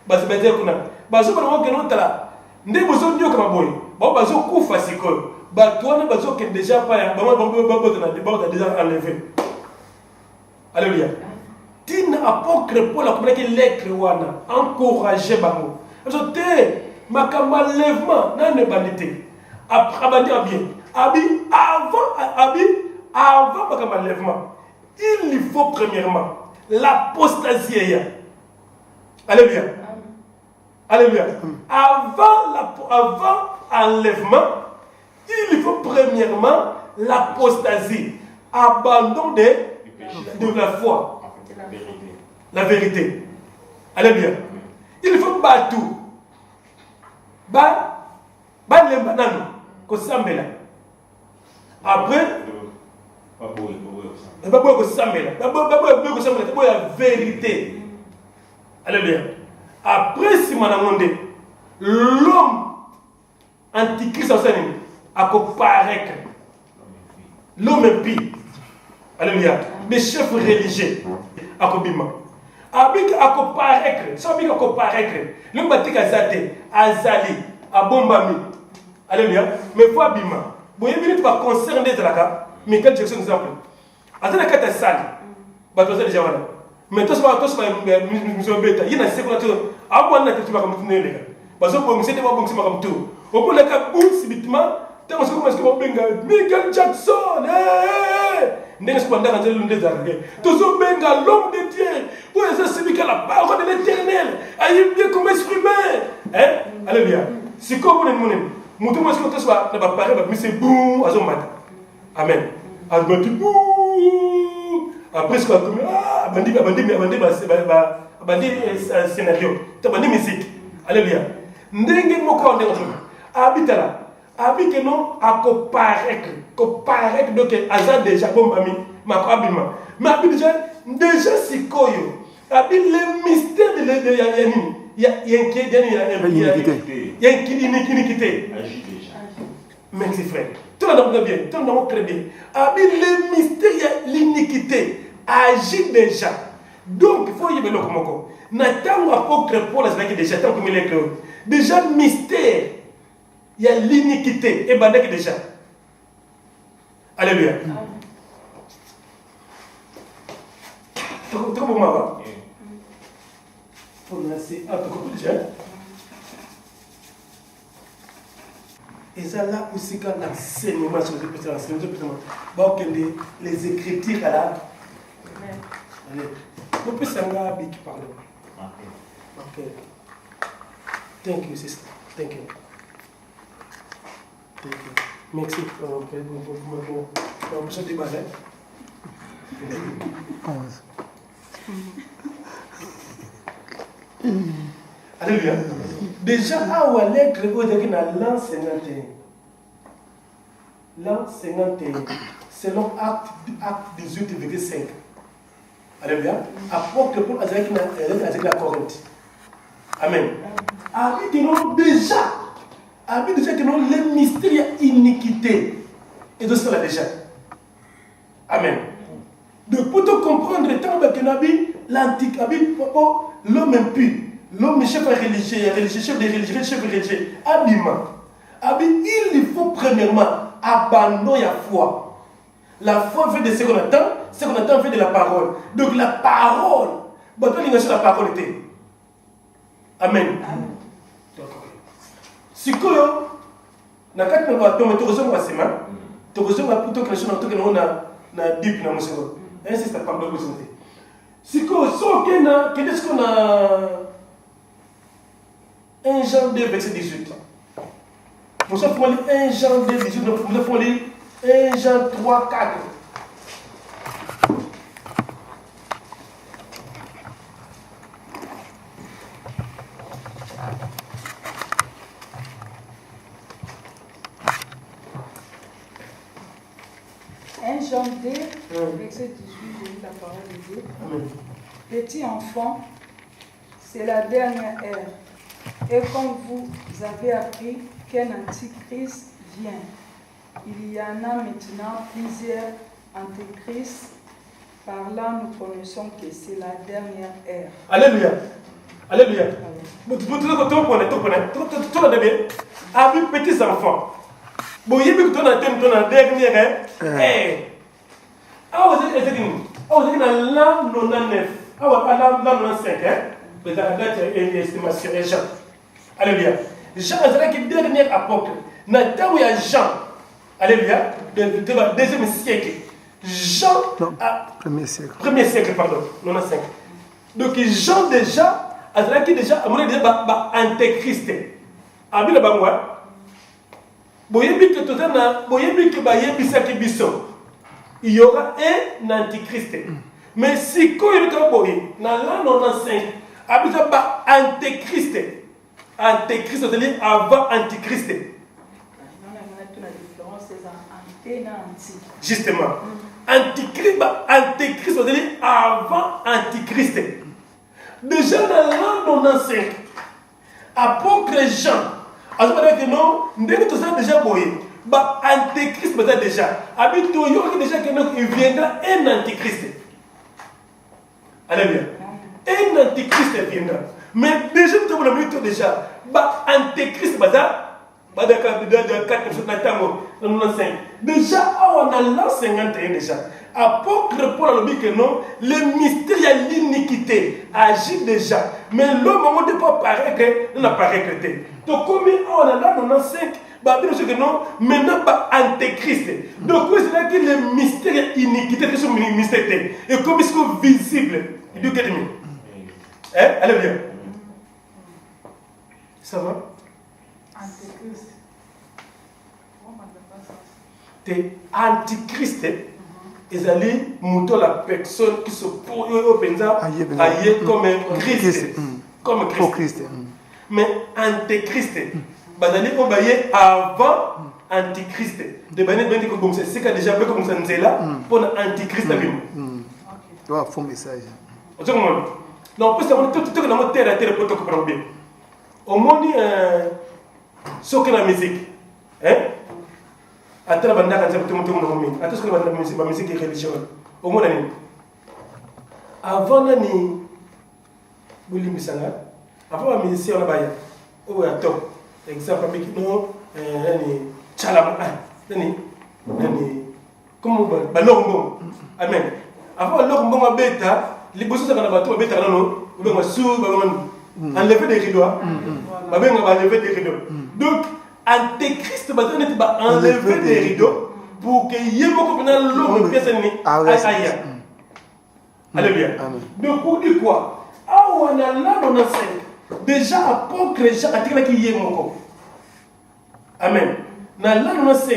Ba se baser kuna. Ba zo ba que non tala. Ndé bozo ndio kama boy. Ba bazo kufa siko. Ba toi na bazo que déjà pas ba déjà enlevé. Alléluia. Tin apôtre Paul a compris que lettre wana encourager bango. Parce que makamba lèvement na ne banité. Après abandir bien. Avant makamba lèvement. Il faut premièrement l'apostasie. Alléluia. Alléluia. Avant enlèvement, il faut premièrement l'apostasie. Abandon de la foi. La vérité. Alléluia. Il faut battre tout. Après, la vérité. Alléluia. Après, si l'homme antichrist a comparaître l'homme impie. Alléluia. Les chefs religieux. Akobima. Abik akoparaître, ça abik akoparaître. Le batik azate, azali, abombami. Alléluia. Mais faut abima. Bon, il y a pas concerné de la cas, mais quel est exemple? Attends, quand tu sali, bah tu as déjà voilà. Mais toi, nous bêta. Il y a une seconde. Ah bon, on a tu vas comme tu n'es pas. Parce que bon, c'est pas bon, c'est pas comme tout. Au bout de la cas, subitement, tu as commencé comme benga Michael Jackson. N'est-ce pas dans le monde des armées? Toujours benga l'homme de Dieu. Pour celui qui a la parole de l'Éternel. Aïe bien comme exprimer. Hein? Alléluia. C'est comme on est. Moutou moi ce que tu sois, ne va pas parler, mais c'est boum à son mat. Amen. Almati boum. Après, ce qu'on a commis, abandé scénario, abandé musique. Alléluia. Ndenge moko ndenge habitala. Habite non à comparer donc azar déjà comme ami ma abima. Mais habite déjà sikoyo. Habite le mystère de yanini. Il y a iniquité. Merci frère. Tout le monde bien, tout le monde très bien. Habite le mystère, il y a l'iniquité. Agit déjà. Donc, il faut y aller comme ça. Nathan apôtre Paul a dit déjà, tant que il est clair. Déjà, mystère, il y a l'iniquité. Et ben, déjà. Alléluia. Trop bon, moi. Faut lancer un peu déjà. Et ça là aussi quand l'enseignement sur les écritures à la. Allez. Vous pouvez savoir qui parle. Ok. Thank you, sister. Thank you. Thank you. Merci. On peut se déballer. Alléluia. Déjà, à Walek, le code est dans l'an 51. L'an 51, selon acte 18, verset 5. Alléluia. Apôtre Paul avec la Corinthe. Amen. Habite déjà que nous les mystères iniquité. Et de cela déjà. Amen. Donc pour te comprendre, tant que nous avons l'antique, l'homme impur, l'homme chef religieux, chef de religieux, chef religieux, il faut premièrement abandonner la foi. La foi fait de ce qu'on attend fait de la parole. Donc la parole, la parole était. Amen. Si quoi, na kati na tozo kwa sema, tozo kwa puto kwa shona toke na deep na musego. Ainsi ça parle de santé. Si quoi, so que na qu'est-ce qu'on a 1 Jean 2 verset 18. Pour ça faut lire 1 Jean 2 18, donc vous faut lire 1 Jean 3 4. Jean 2, verset 18, je lis la parole de Dieu. Petit enfant, c'est la dernière ère. Et comme vous avez appris qu'un antichrist vient, il y en a maintenant plusieurs antichrists. Par là, nous connaissons que c'est la dernière ère. Alléluia. Alléluia. Vous petits enfants. Bon, il y a une dernière ère. Ah, vous êtes dans l'an 99. Ah, l'an 95. Vous avez une estimation de Jean. Alléluia. Jean, c'est la dernière apôtre. Maintenant, il y a Jean. Alléluia. Deuxième siècle. Jean. Premier siècle. Premier siècle, pardon. 95. Donc, Jean déjà, c'est déjà, à mon avis, antéchrist. Abi la bangwa. Boyebi que totana, boyebi que bayebi saki biso. Il y aura un antichrist. Mais si quand il est boye, dans l'an 95, abi ça ba antéchrist. Antéchrist, c'est-à-dire avant antichrist. Justement. Antichrist, c'est-à-dire avant antichrist. Déjà dans l'an 95, apôtre Jean, à ce moment-là que non, dès que tout ça déjà boyé, antéchrist peut-être déjà. Habite déjà que non, il viendra un antéchrist. Alléluia. Un antéchrist viendra. Mais déjà tout le monde déjà, antéchrist déjà on a l'an 51 déjà. Apôtre Paul a dit que non, le mystère de l'iniquité agit déjà. Mais l'homme on ne peut pas paraître, on n'a pas regretté. Donc comme on a là 95, que non, maintenant antéchrist. Donc c'est là que le mystère de l'iniquité est son mystère. Et comme c'est visible, il dit que alléluia. Ça va? Antéchrist. T'es antichrist. ezali moto la personne qui se pour eux penza aye comme Christ comme Christ mais antéchrist bazali on baye avant antichrist de bani bani ko comme c'est que déjà comme ça nzela pour antichrist abim tu vois fond message on non parce que tout na terre pour te comprendre bien au moins ce que la musique hein atala banda kan sabtu mutum no mi atus ko banda musique religieuse au moins ni avant nani buli misanga avant la musicien on baya o ya top exemple avec no nani chalam nani comme balongo amen avant balongo ma beta liboso ça kana bato beta non ou bien sou ba enlever des rideaux ba benga ba enlever des rideaux donc antéchrist ba tane ba enlever des rideaux pour que yemo ko na l'homme pièce ni aya alléluia donc pour dire quoi ah on a là on a déjà apôtre Jacques atikala ki yemo ko amen na là on a 5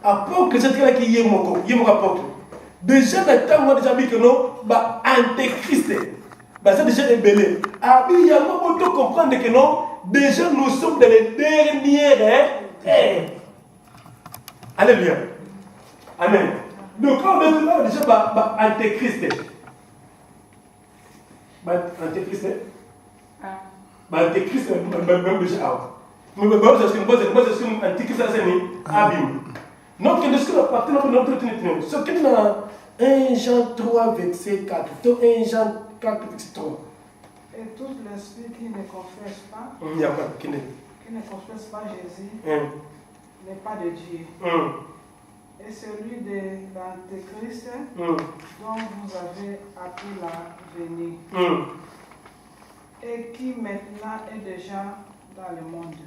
apôtre Jacques atikala ki yemo ko apôtre déjà na temps déjà dit que non ba antéchrist bah ça déjà ébellé ah il y a pas de comprendre que non déjà nous sommes dans les dernières alléluia amen donc quand on est là déjà bah antéchrist bah antéchrist bah antéchrist même déjà mais bah c'est une antéchrist c'est ni abim donc qu'est-ce que la partie notre tenue ce qui dans 1 Jean 3 verset 4 1 Jean 4 verset 3 et tout l'esprit qui ne confesse pas il n'y a pas qui ne confesse pas Jésus n'est pas de Dieu et celui de l'antéchrist dont vous avez appris la venue et qui maintenant est déjà dans le monde.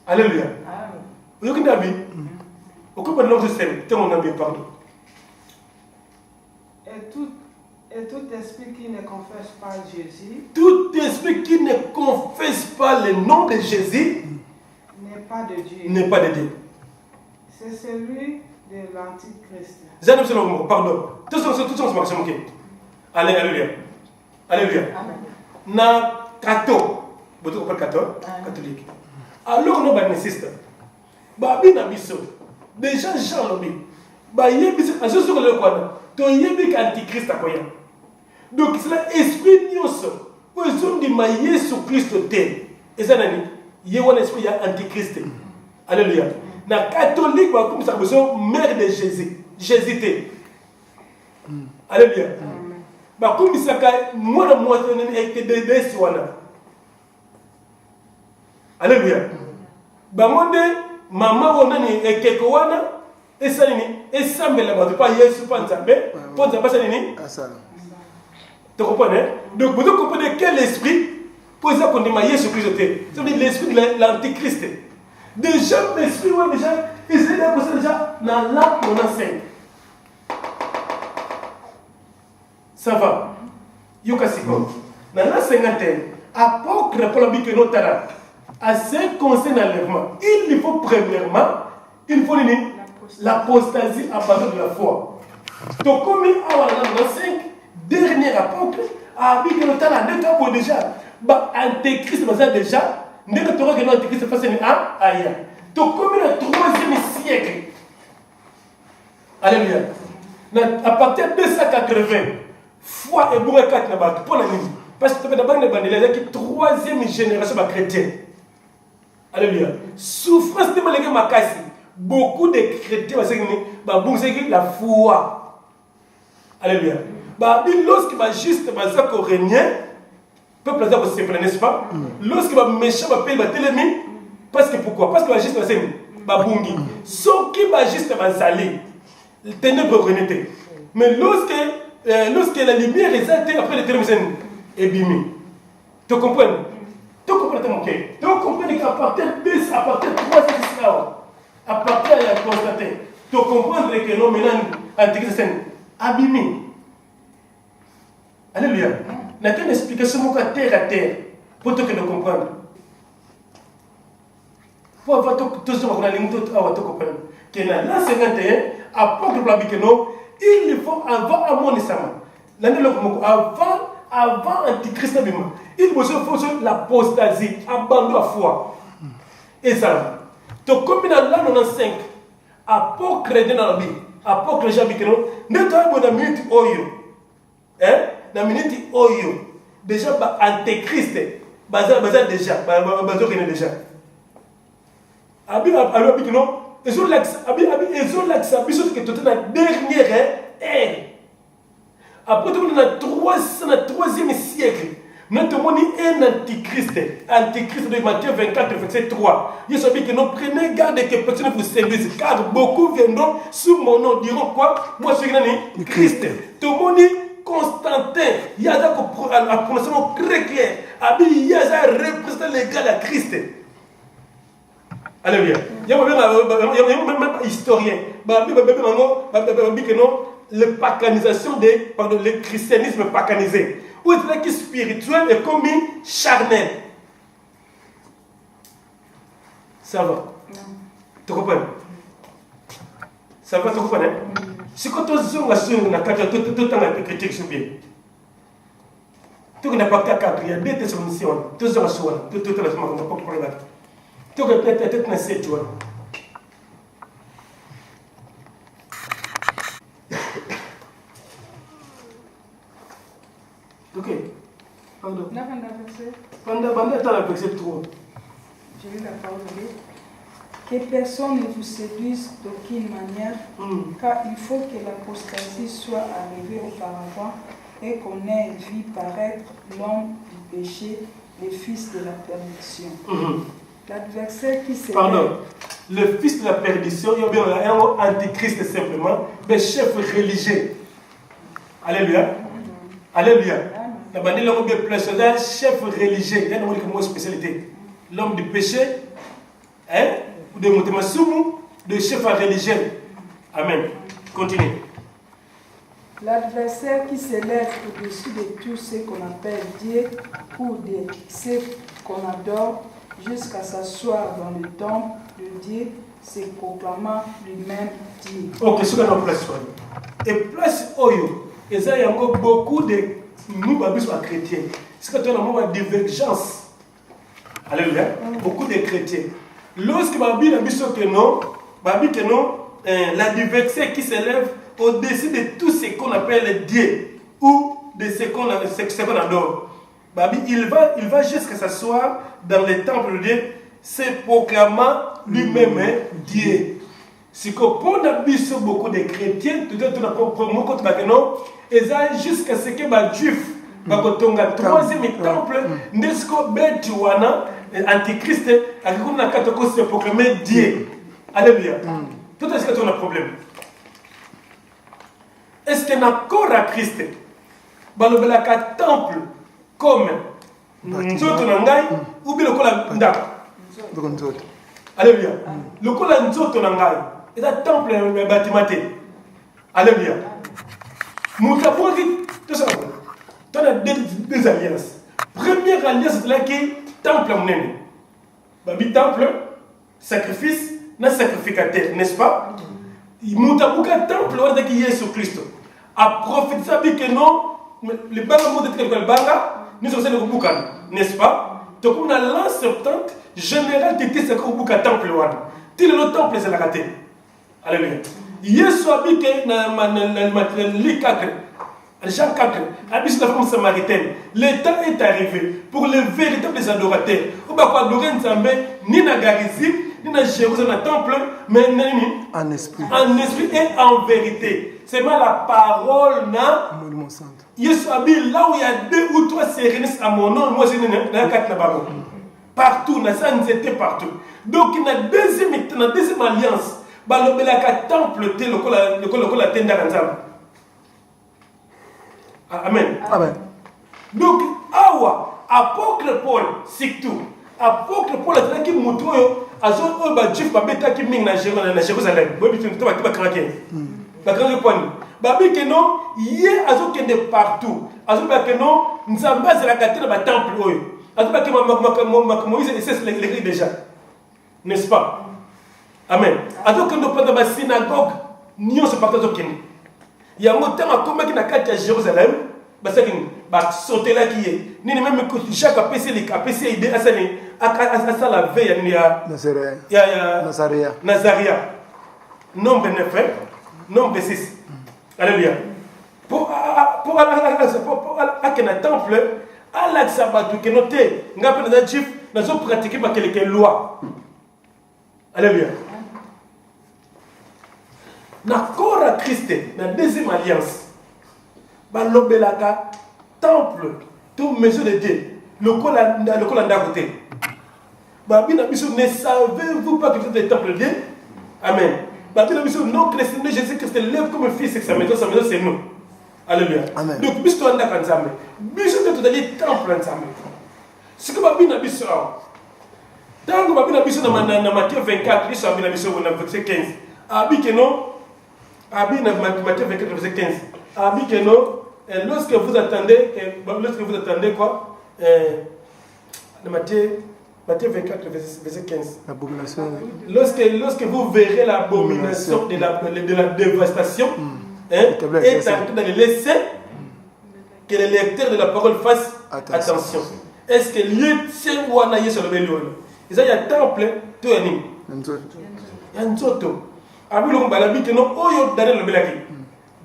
Alléluia. Vous avez dit au coup de l'autre système, tu m'en as bien parlé. Et tout esprit qui ne confesse pas Jésus, tout esprit qui ne confesse pas le nom de Jésus n'est pas de Dieu. N'est pas de Dieu. C'est celui de l'antichrist. J'aime ce mot, pardon. Tout ça, c'est maximum. Alléluia. Alléluia. Na kato, vous avez catholique. Alors nous avons un système. Babi na biso. Déjà Jean lobi. Ba yebi a juste le quoi. To yebi antichrist akoya. Donc c'est l'esprit nyonso. Ozo ndi ma Yesu Christ te. Eza nani? Yewa l'esprit ya antichrist. Alléluia. Na catholique ba comme ça besoin mère de Jésus. Jésus te. Alléluia. Ba comme ça ka mwana mwana eke de swana. Alléluia. Ba monde mama wonani ekeko wana esalini esambela ba pas Yesu pas nzambe pour nzambe salini asala. Tu comprends? Donc vous comprenez quel esprit pour ça qu'on dit Yesu Christ c'est l'esprit de l'antichrist. Déjà l'esprit ouais déjà Israël a posé déjà dans là on a 5. Ça va. Yoka siko. Dans la 50 apôtre Paul dit que notre talent à ce concerne l'enlèvement, il faut premièrement, il faut l'apostasie à partir de la foi. Donc, comme il y a 5 derniers apôtres, a dit que le talent n'est déjà, antéchrist, déjà, n'est pas que l'antéchrist fasse un aïe. Donc, comme le 3e siècle, alléluia, à partir de 280, foi et bon 4 pour la nuit. Parce que d'abord, il y a la 3e génération chrétienne. Alléluia. Souffrance de malgré ma casse. Beaucoup de chrétiens vont se la foi. Alléluia. Lorsqu'il va juste régner, peuple va se plaindre, n'est-ce pas? Lorsqu'il va méchant, va payer, va télémi. Parce que pourquoi? Parce qu'il va juste va bungi. Sauf qu'il va juste s'aller. Le ténèbre renaître. Mais lorsque la lumière est altée après le ténèbre est bimé. Tu comprends? Tu comprends mon cœur? Tu comprends qu'à partir de 10, à partir de 3 ans, à partir de la constater, tu comprends que non, maintenant, antichrist abîmé. Alléluia. N'a qu'une explication terre à terre pour te comprendre. Pour avoir tout ce qu'on a dit, tu comprends. Que là, 51, apôtre Blabikeno, il faut avant amonisama avant antichrist il faut l'apostasie abandon à foi et ça to comme dans l'an 95 apôtre de la Bible apôtre jabikeno neto bona minute oyo na minute oyo déjà ba antichrist baza déjà bazo kene déjà abi abikeno ezo l'axe biso que tout na dernière ère après tout na troisième siècle notre monde est un antichrist de Matthieu 24 verset 3 il s'agit que nous prenez garde que personne ne vous séduise car beaucoup viendront sous mon nom diront quoi moi je suis Christ tout le monde Constantin il y a un prononciation très clair il y a un représentant légal à Christ. Alléluia. Il y a même historien. La paganisation le christianisme paganisé. Où est-ce que spirituel est comme charnel. Ça va. Tu comprends? Ça va, tu comprends? Si quand tu as tout le temps critique sur bien. Tu n'as pas qu'à il y a deux Thessaloniciens. Tu as tu peux peut-être na cette joie. Ok. Pardon. Pendant la verset 3. Je lis la parole de Dieu. Que personne ne vous séduise d'aucune manière, car il faut que l'apostasie soit arrivée auparavant et qu'on ait vu paraître l'homme du péché, le fils de la perdition. L'adversaire qui s'élève. Pardon. Le fils de la perdition, il y a bien un antichrist simplement, mais chef religieux. Alléluia. Alléluia. La bannière l'homme bien plus chef religieux. Il y a une spécialité. L'homme du péché, ou de Moutemasoumou, de chef religieux. Amen. Continue. L'adversaire qui s'élève au-dessus de tout ce qu'on appelle Dieu ou de ce qu'on adore, jusqu'à s'asseoir dans le temple de Dieu, se proclamant lui-même Dieu. Ok, ce qu'on a place. Et place Oyo, et ça, il y a encore beaucoup de nous, chrétiens. C'est que tu as une divergence. Alléluia. Beaucoup de chrétiens. Lorsque la Bible a dit que non, la diversité qui s'élève au-dessus de tout ce qu'on appelle Dieu ou de ce qu'on adore. Il va jusqu'à s'asseoir dans le temple de Dieu, se proclamant lui-même Dieu. C'est que pour nous, beaucoup de chrétiens, tout le monde, ils ont jusqu'à ce que les juifs, le troisième temple, antichrist, se proclamer Dieu. Alléluia. Tout est-ce que tu as un problème? Est-ce qu'il y a un corps à Christ? Le temple comme nzoto na ngai ou bien lokola ndako nzoto. Alléluia. Lokola nzoto na ngai eza temple ya bâtiment te. Alléluia. Mukapoki tout ça. Tu as deux alliances. Première alliance c'est là qui temple monene. Babi temple sacrifice na sacrificateur, n'est-ce pas? Mutabuka temple wala qui Yesu Christo. A prophétiser dit que non le banga mot de quelque banga nous sommes le Boukan, n'est-ce pas? Donc on a l'an 70 général qui était ce Boukan temple one. Til le temple c'est la raté. Alléluia. Yesu habite na li 4. Jean 4, habite la femme samaritaine. Le temps est arrivé pour les véritables adorateurs. On va pas adorer Nzambe ni na Garizim, ni na Jérusalem temple, mais en esprit et en vérité. C'est mal la parole na monument saint. Yesu habite là où il y a 2 ou 3 se réunissent à mon nom. Moi, je suis dans 4 là-bas. Partout, dans ça, nous étions partout. Donc, il y a une deuxième alliance. Il y a un temple, le tenda Nzambe. Amen. Amen. Donc, awa, apôtre Paul, surtout. Apôtre Paul, c'est qui montre que les Juifs qui sont à Jérusalem. Babi que non, hier azo kende partout. Azo ba que non, nzamba zela katena ba temple oyo. Azo ba que Moïse c'est l'église déjà. N'est-ce pas? Amen. Azo kende pas ba synagogue, nion se partage kende. Il y a un temps à combien qui n'a qu'à Jérusalem, parce que sauter là qui est. Ni même chaque APC les APC idée à ça la veille il y a Nazaria. Nombre 9, nombre 6. Alléluia. Pour un temple, à l'axabatou que noté, nous avons pratiqué par quelques lois. Alléluia. D'accord à Christ, dans la deuxième alliance, l'obélaka, temple, toute maison de Dieu, le col en côté. Ne savez-vous pas que vous êtes des temples de Dieu? Amen. Non, Jésus-Christ lève comme un fils et sa maison c'est nous. Alléluia. Amen. Donc, biso anda kanzambe. Biso de tout aller temple ensemble. Ce que babina biso. Tango babina biso na Matthieu 24, biso babina biso na verset 15. Abi que non. Abi na Matthieu 24 verset 15. Abi que non, lorsque vous attendez quoi? Matthieu 24 verset 15. L'abomination. Lorsque vous verrez l'abomination de la dévastation, est en train de laisser que les lecteurs de la parole fassent attention. Est-ce que lieu tient ou anaïe sur le vélo? Il y a un temple, tout est né. Il y a un zoto. Abi l'on balabi que non, oyo Daniel le belaki.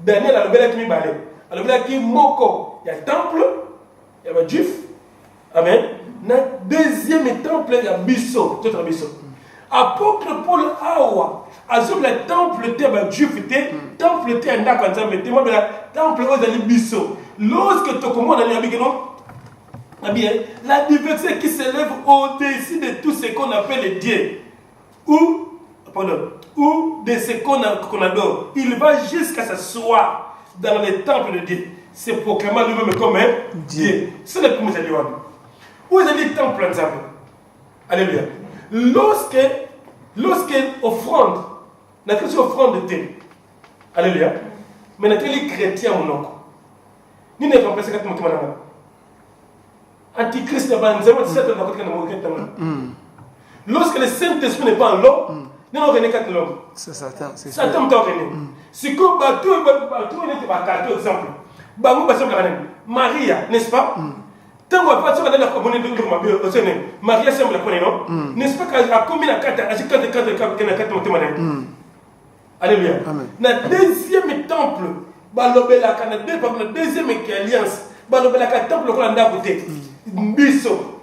Daniel a le belaki mi balé. Le belaki moko. Il y a un temple, il y a un juif. Amen. Dans le deuxième temple, il y a bisso, tout un bisso. Apôtre Paul Awa, azom le temple te ba juif te, temple te anda kanza mete, moi la temple ozali bisso. Lorsque tu commences à dire bien, la diversité qui s'élève au-dessus de tout ce qu'on appelle Dieu, ou de ce qu'on adore, il va jusqu'à s'asseoir dans le temple de Dieu, se proclamant lui-même comme un Dieu. C'est le premier Dieu. Où est le temple ensemble? Alléluia. Lorsque offrande, la question offrande de Dieu. Alléluia. Mais notre les chrétiens ou non? Ni ne remplace pas comme Antichrist n'a pas un zéro, c'est lorsque le Saint-Esprit n'est pas en l'homme, nous n'avons rien qu'à l'homme. C'est Satan. Satan t'a ordonné. Si comme tout n'est pas carton exemple. Maria, n'est-ce pas? Tant qu'on va faire la communauté de Maria semble la connaître, non? N'est-ce pas qu'à combien de cartes, à chaque carte Alléluia. Dans le deuxième temple, le deuxième alliance, le temple qu'on a à côté. Bisso.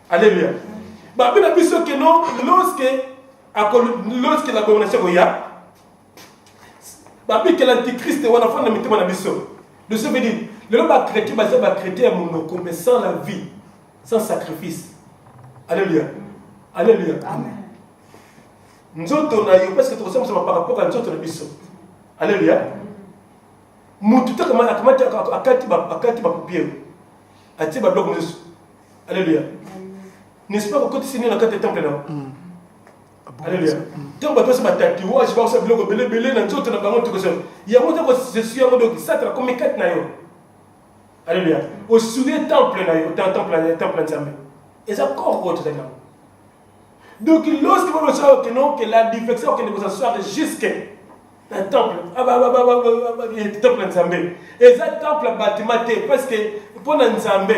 Alléluia. Babina bisso que non, lorsque l'abomination est là, Babi que l'antichrist est un enfant de mitema na bisso. De ce veut dire, le homme chrétien, chrétien mais sans la vie, sans sacrifice. Alléluia. Alléluia. Amen. Nous autres, parce que tu ressembles par rapport à nous autres bisso. Alléluia. Mututa kama akati ba papier. Ati ba bloc Moses. Alléluia. N'est-ce pas que quand tu signes dans le temple là? Alléluia. Tant que tu as tatouage, tu vas faire bloc belé dans tout na bango tout ça. Il y a monté que je suis en mode ça tra comme 4 na yo. Alléluia. Au souvenir temple na yo, temple Nzambe. Et ça encore autre là. Donc lorsque vous savez que non que la direction que nous asseoir jusqu'à un temple, le temple Nzambe. Et ça temple bâtiment parce que pour Nzambe,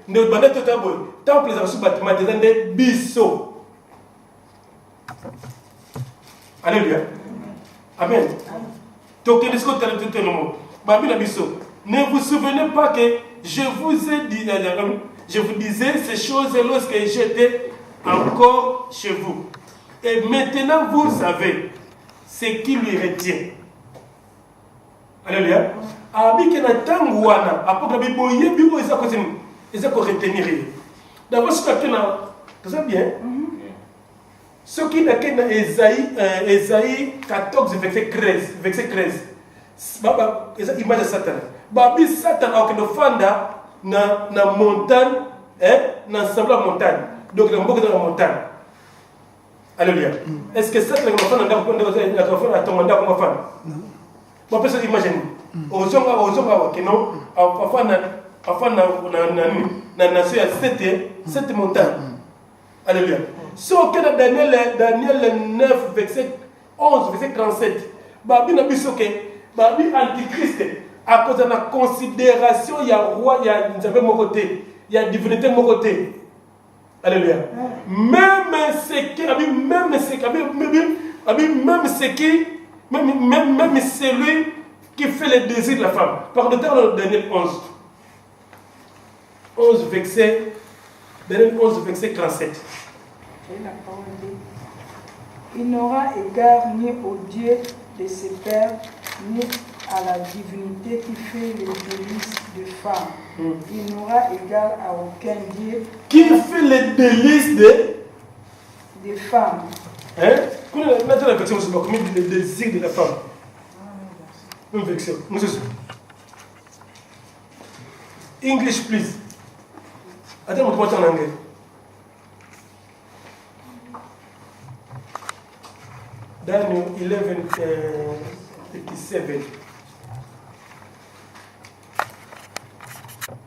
nous bandé tout à bout. Temple les bâtiment des bisso. Alléluia. Amen. Donc qu'est-ce que tu as dit le mot? Babina bisso. Ne vous souvenez pas que je vous disais ces choses lorsque j'étais encore chez vous. Et maintenant vous savez ce qui lui retient. Alléluia. Abike na tangu wana apoka biboye bibo eza ko retenir. D'abord ce que tu as bien. Ce qui n'a qu'un Ésaïe 14 verset 13. Baba eza image de Satan. Babi Satan a que fanda na montagne na sembla montagne. Donc le mboka dans la montagne. Alléluia. Est-ce que ça, c'est le moment où on a tomandé comme femme? On peut s'imaginer. Aux hommes qui n'ont pas na nation à 7 montagnes. Alléluia. Si on regarde Daniel 9, verset 11, verset 37, Babi n'a pas dit que babi antichrist à cause de la considération il y a roi il y a nzambe mon côté il y a divinité mon côté. Alléluia. Même ce qui même celui qui fait les désirs de la femme. Par le temps de Daniel 11 verset 37. Et la parole dit, il n'aura égard ni au Dieu de ses pères, ni à la divinité qui fait les délices de femmes. Il n'aura égard à aucun Dieu qui fait les délices des femmes. Hein? Quand on a la version, c'est comme les désirs de la femme. Une version. English, please. Attends, on va en anglais. Daniel 11:57.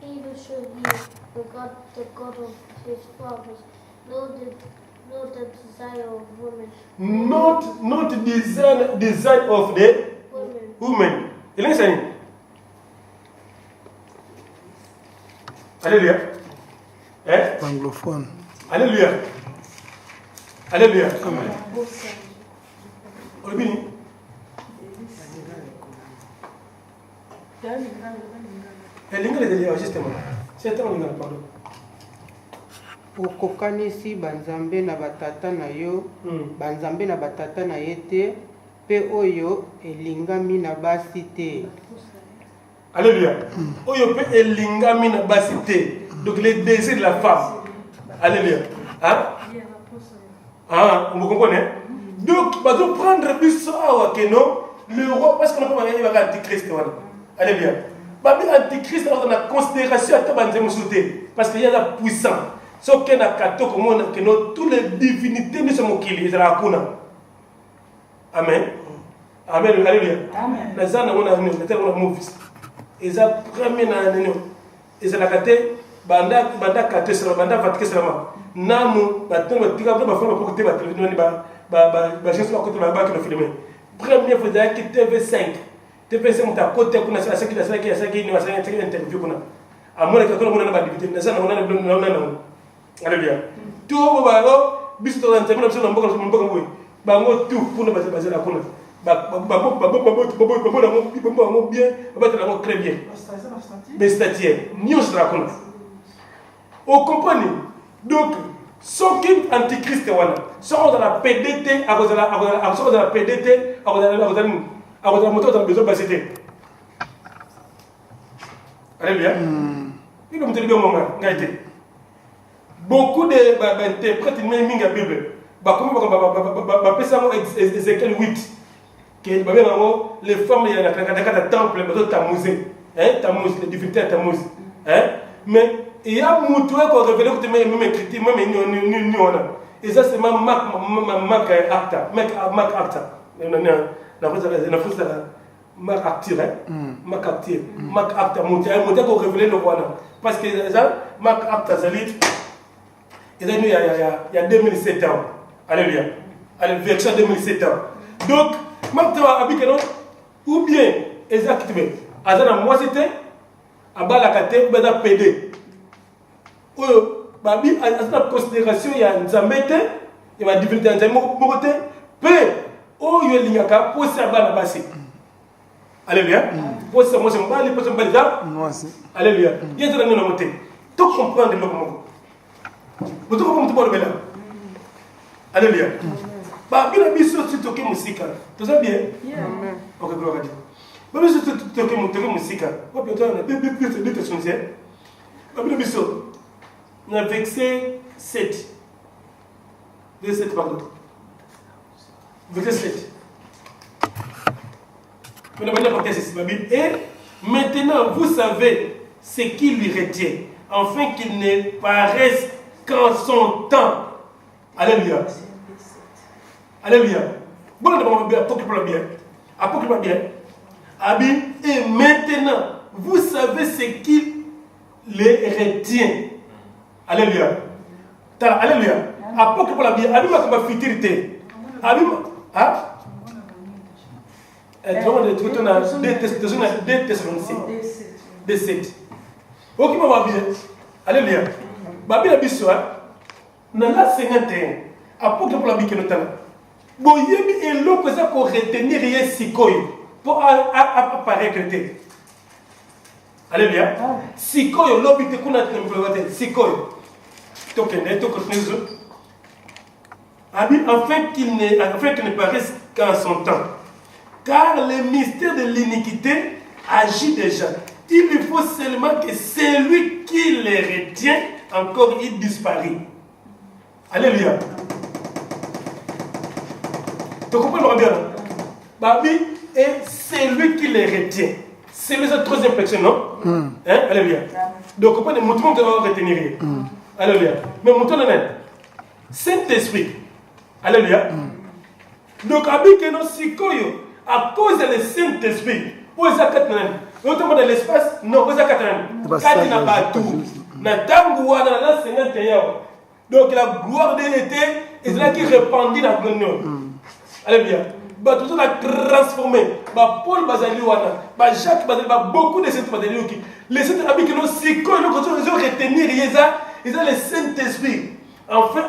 He who shall hear the God of his fathers, nor the desire of women. Not the desire of the women. Il est saying. Alléluia. Hein? Anglophone. Alléluia. Alléluia. Amen. Olbini. Justement. C'est un lingala, pardon. okokanisi banzambe na batata na yo banzambe na batata na ye te pe oyo elingami na basi te. Alléluia. Oyo pe elingami na basi te. Donc les désirs de la femme. Alléluia. Hein? Ah, vous comprenez? Donc, on va prendre plus à le roi, parce qu'on a pas gagné l'antichrist. Alléluia. Babi antichrist, on a considération à parce qu'il y a la puissance. Sauf qu'il y a toutes les divinités ne sont pas là. Amen. Amen. Alléluia. Amen. Les gens ont un mouvement. Ils ont premier ils ont gâté banda kate sera banda fatike sera namu baton batika ba fama pour côté ba télévision ba juste à côté ba que le filmer première fois que TV5 muta côté kuna sasa kila sasa ni wasanya teke interview kuna amona ka kuna na ba division na sana na alléluia tout ba biso to nzambe na biso na mboka mwe ba ngo tout kuna ba kuna bien très bien mais c'est-à-dire vous comprenez donc ce qui est antichrist sont dans la PDT à cause de la PDT à cause de la moto dans besoin de basité. Alléluia. Il me dit bien moment ngaité beaucoup de interprètes même la Bible comme Ézéchiel 8 que les femmes il y a un temple Tammuzé hein Tammuz les divinités Tammuz hein mais il y a mutu ko révélé que même écrit même ni et ça c'est Mark Acta Mark Acta mutu ko révélé le voilà parce que ça Mark Acta Zalit il y a 2007 ans alléluia allez version 2007 ans donc ou bien exactement azana moi c'était abala kate beza PD oyo babi azana considération ya nzambete ya ba divinité nzambe mokote pe oyo lingaka posa bana basi alléluia posa moi c'est mbali posa mbali da alléluia yezana ngona moté to comprendre le comment vous comprenez tout le bela alléluia bah bien biso tu toquer musique tout ça bien ok gloire à Dieu bah biso tu toquer musique quoi bien toi on a deux questions c'est bah bien biso on a verset 7 pardon verset 7 on a bien porté ceci ma Bible et maintenant vous savez ce qui lui retient afin qu'il ne paraisse qu'en son temps. Alléluia. Alléluia. Bon, on va bien. Apocryphe bien. Abi, et maintenant, vous savez ce qui les retient. Alléluia. Alléluia. Apocryphe bien. Abi, ma futilité. Abi, ah? D7. Ok, ma Bible. Alléluia. Bible biso na la 51. Apôtre pour la Bible notana. Boyebi eloko za ko retenir ye sikoyo pour apparaître. Alléluia. Sikoyo lobi te kuna te sikoyo. Tokende tokotezo. Afin qu'il ne paraisse qu'en son temps. Car le mystère de l'iniquité agit déjà. Il lui faut seulement que celui qui les retient, encore il disparaît. Alléluia. Tu comprends bien? Babi est celui qui les retient. C'est le troisième personne, non? Hein? Alléluia. Donc, on peut montrer que vous retenir. Alléluia. Mais montrons le Saint-Esprit. Alléluia. Donc, à cause du Saint-Esprit, vous êtes dans l'espace, non, vous êtes donc la gloire de l'été est là qui répandit la gloire. Alléluia. Tout ça a transformé. Paul Bazaliwana, Jacques Bazali, beaucoup de saints Bazali. Les saints amis qui nous ont retenir, ils ont le Saint-Esprit. Enfin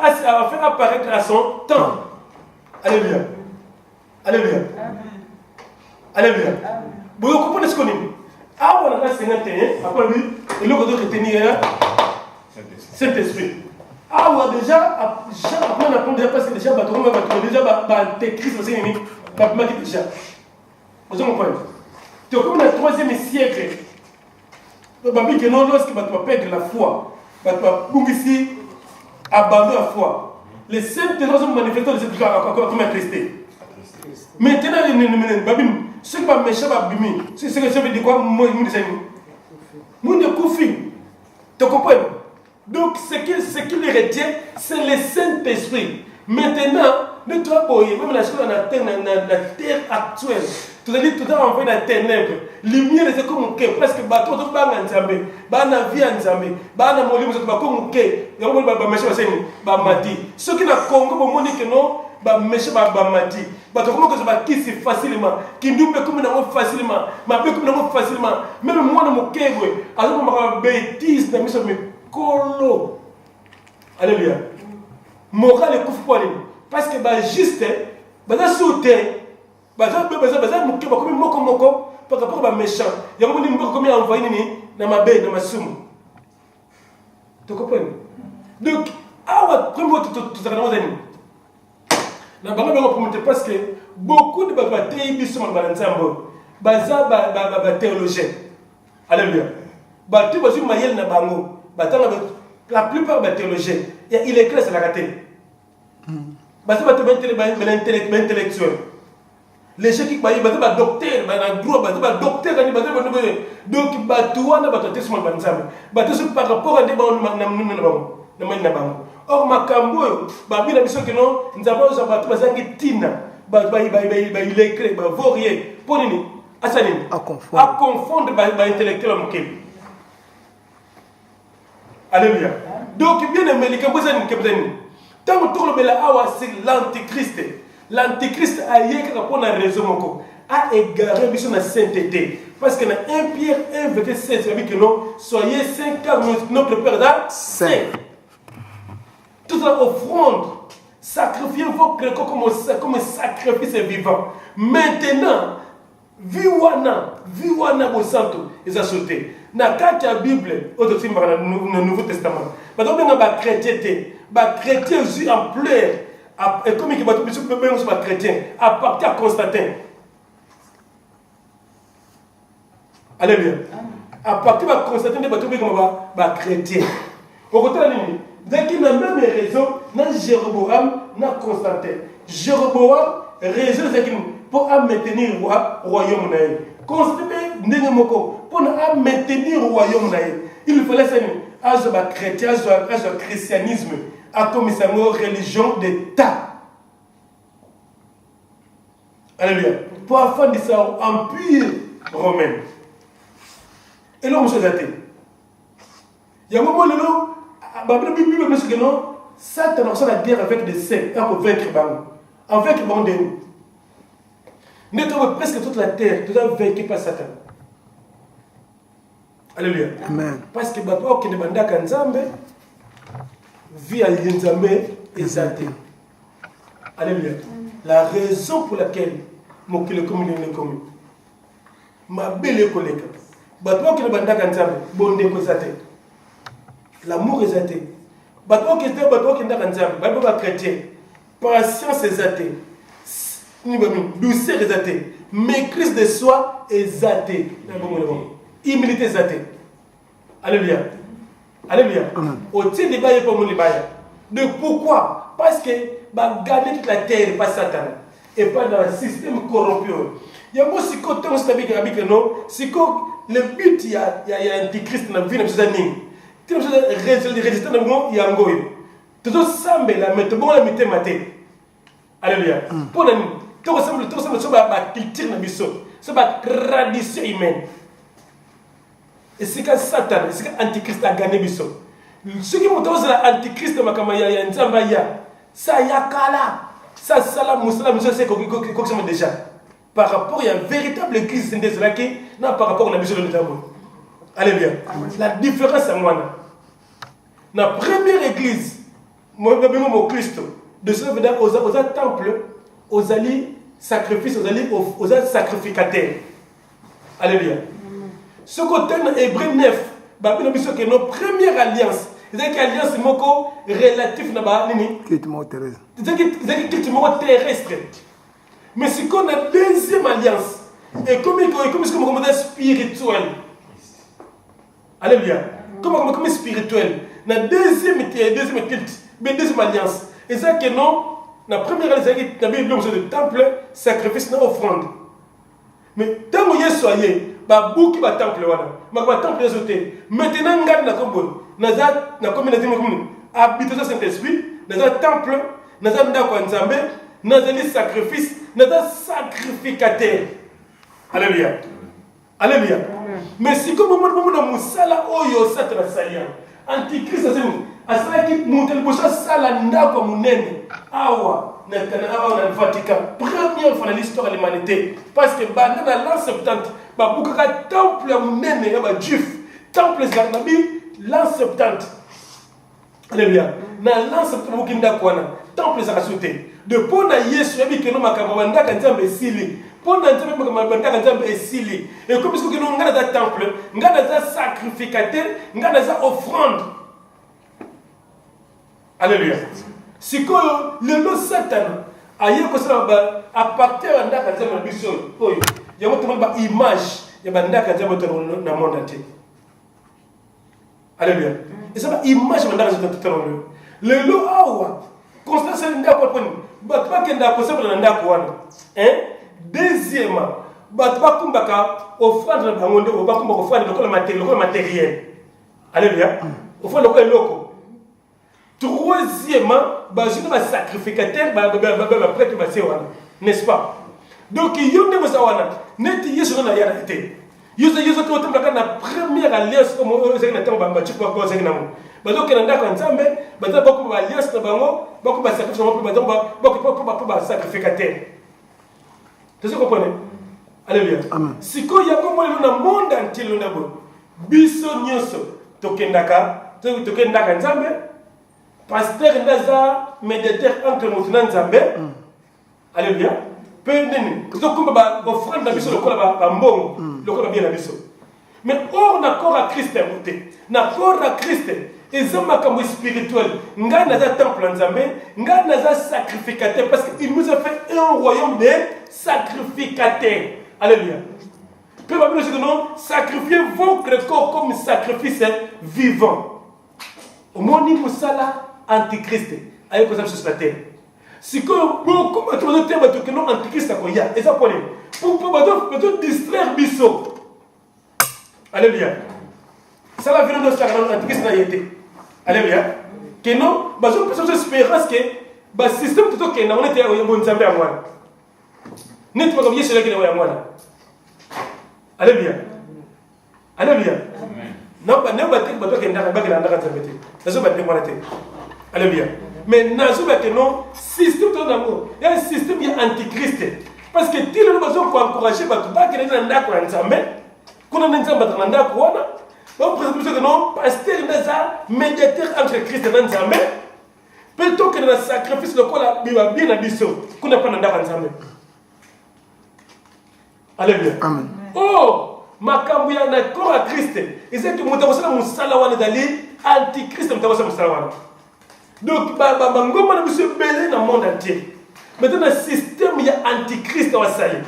apparaître à son temps. Alléluia. Alléluia. Alléluia. Vous comprenez ce qu'on dit? Ah, on a 51, après lui, il a retenir Saint-Esprit. Ah, on a déjà, après on apprend déjà parce que déjà, Christ aussi, déjà. Vous comprenez? Donc, comme dans le 3e siècle, lorsque tu perdre la foi, tu ici, abandonner la foi. Les saints sont manifestés de cette foi comme attristés. Maintenant, ceux qui sont méchants, c'est ce que ça veut dire quoi? Moi, je suis tu comprends? Donc, ce qui les retient, c'est le Saint-Esprit. Maintenant, nous travaillons, même la terre actuelle, tout à dire tout à envoyé dans la ténèbres. Lumière, c'est comme un quai, parce que bateau de bang en Zambé, bana vie en Zambé, bana molim, c'est comme un quai. Il y a un méchant, c'est mati. Ceux qui n'ont Congo, bon, que non, méchant, mati. Bateau comment que ça va qui c'est facilement, qui nous peut comme nous facilement, ma peut comme nous facilement. Même moi, dans mon quai, alors on m'a bêtise, dans mes colo. Alléluia. Moral et coup parce que juste sauter moko par rapport à méchant il y a des gens qui envoyé dans ma baie dans ma somme. Tu comprends? Donc tout ça na bango pour monter parce que beaucoup de batailles sont dans nzambo baza théologien. Alléluia. Batu bazu mayel na bango la plupart des théologiens il est clair c'est la raté. Intellectuel. Les gens qui sont docteurs, docteurs, donc par rapport à des or makambo babila biso que non nous avons battu bazangi tina il est clair vaurier pour nini asanini à confondre intellectuel amke. Alléluia. Donc bien aimé les kabozani kabozani. Tant que tout le monde c'est l'antichrist. L'antichrist a yéka pour la raison moko a égaré mission la sainteté parce que dans 1 Pierre 1 verset 16 ça dit que non soyez saints car notre Père est saint. Toute la offrande sacrifiez-vous comme sacrifice vivant. Maintenant viwana bo santo ils a sauté. Na carte la Bible au Nouveau Testament. Parce que on a chrétienté chrétien aussi en pleurs et comme il va tout bien chrétien à partir à Constantin. Alléluia. À partir de Constantin de tout bien chrétien. Au côté de l'ennemi, dès qu'il n'a même raison na Jéroboam na Constantin. Jéroboam raison c'est pour maintenir le royaume naïe. Constantin ndenge moko pour maintenir le royaume naïe. Il fallait ça chrétien, christianisme, à comme ça religion d'État. Alléluia. Pour faire de ça empire romain. Et là on se zate. Il y a un moment là, la Bible me dit que non, Satan a la guerre avec des saints pour vaincre Bang. Avec Bandé. Nous sommes presque toute la terre, tout est vaincu par Satan. Alléluia. Amen. Parce que Baba qui ne banda kanzambe vit à l'Inzambe exalté. Alléluia. La raison pour laquelle mon le commune est commun. Ma belle collègue. Baba qui ne banda kanzambe bonde exalté. L'amour exalté. Baba qui ne banda kanzambe, Baba chrétien. Patience exalté. Douceur exalté. Maîtrise de soi exalté. Humilité exaltée. Alléluia. Alléluia. Au-dessus des bails pour mon libaya. De pourquoi? Parce que garder toute la terre pas Satan et pas dans le système corrompu. Il y a beaucoup de côté où c'est non. C'est que le but il y a antichrist dans la vie de ces années. Tu as résister dans le monde il y a un goy. Tu dois sembler la mettre bon la mettre maté. Alléluia. Pour nous, tu ressembles sur la culture de biso, sur la tradition humaine. Et c'est que Satan, c'est que l'Antichrist a gagné biso. Ceux qui m'ont dit que l'Antichrist de Makamaya, il y a ça y a kala, ça salam musulman, c'est quoi déjà. Par rapport, il y a une véritable église qui non par rapport à la mission de l'État. Alléluia. La différence est moi. La première église, moi, mon Christ, de ce fait aux temples, aux alliés sacrifices, aux sacrificataires. Alléluia. Ce côté hébreu 9, c'est notre première alliance. C'est une alliance relative à la terrestre. Mais c'est qu'on a une deuxième alliance. Et comme c'est spirituel. Alléluia. Comme spirituel. La deuxième culte, la deuxième alliance. Et ça que non, la première alliance, c'est le temple, sacrifice, offrande. Mais tant que vous soyez, beaucoup de temple temple résulté. Maintenant, on a combo. Na communauté habitation Saint-Esprit, na temple, na ndako nzambe, na sacrifice, na sacrificateur. Alléluia. Alléluia. Mais si comme moment na musala oyo satra salia. Antichrist asala ki montel bosa sala ndako munene. Awa na le Vatican. Première fois dans l'histoire de l'humanité parce que dans l'an 70 beaucoup de temple munene ya juif, temple Zarnabi l'an 70. Alléluia. Dans l'an 70 beaucoup ndakwana, temple za sauté. De pona Yesu yabi que no makabanda kanzambe esili. Pona nzambe makabanda kanzambe esili. Et comme ce que nous ngana dans temple, ngana za sacrificateur, ngana za offrande. Alléluia. Si le lot Satan aye ko sala à partir de ndaka nzambe biso oyo ya moto ba image ya bandaka nzambe to na monde entier. Alléluia. Et ça va image bandaka nzambe to le lot awa constance ndako poni batba kenda ko sala ndako wana. Deuxièmement batba kumbaka offrande na bangonde ba kumbaka offrande le matériel. Alléluia. Offrande le loko. Troisièmement, je suis un sacrificateur, n'est-ce pas? Donc, il y a des gens qui sont là. Il y a des gens qui sont la première alliance comme vous avez dit, donc, il y a des alliance sacrificateur. Vous comprenez? Alléluia. Si il y a comme le monde entier, biso nyoso tokendaka nzambe. Pasteur Naza, médiateur entre nous et Nzambe. Alléluia. Mais or, d'accord à Christ, d'accord à Christ, et ça m'a comme spirituel. Nga Naza temple Nzambe, nga Naza sacrificateur, parce qu'il nous a fait un royaume de sacrificateurs. Alléluia. Peu va dire que non, sacrifiez votre corps comme sacrifice vivant. Au moins, nous sommes Antichrist, avec quoi sur la terre. Si beaucoup de temps, que non Antichrist, il y a, et ça pour distraire Bisso. Alléluia. Ça va venir de notre Antichrist n'a été. Alléluia. Que non, je peux espérer que le système tout ce qu'on a été à bon Zambé à moi. N'est pas comme Yeshua qui est à moi. Alléluia. Alléluia. Non, pas n'importe quoi qui est dans la bague de la Zambé. Ça se bat de moi. Alléluia. Mais non, système de l'amour. Il y a un système qui est antichrist. Parce que tu as besoin d'encourager les gens qui sont dans la nzambe, qu'on a nzambe dans la kwana. On présente que non, pasteur Nazar, médiateur entre Christ et nzambe. Plutôt que dans le sacrifice le quoi la Bible bien abisso, qu'on n'a pas dans la nzambe. Alléluia. Amen. Oh, makambu ya na corps à Christ. Et c'est que mutawasala musala wana dali antichrist mutawasala musala wana. Donc ngoma na biso belé dans le monde entier. Maintenant le système il y a antichrist wa sali.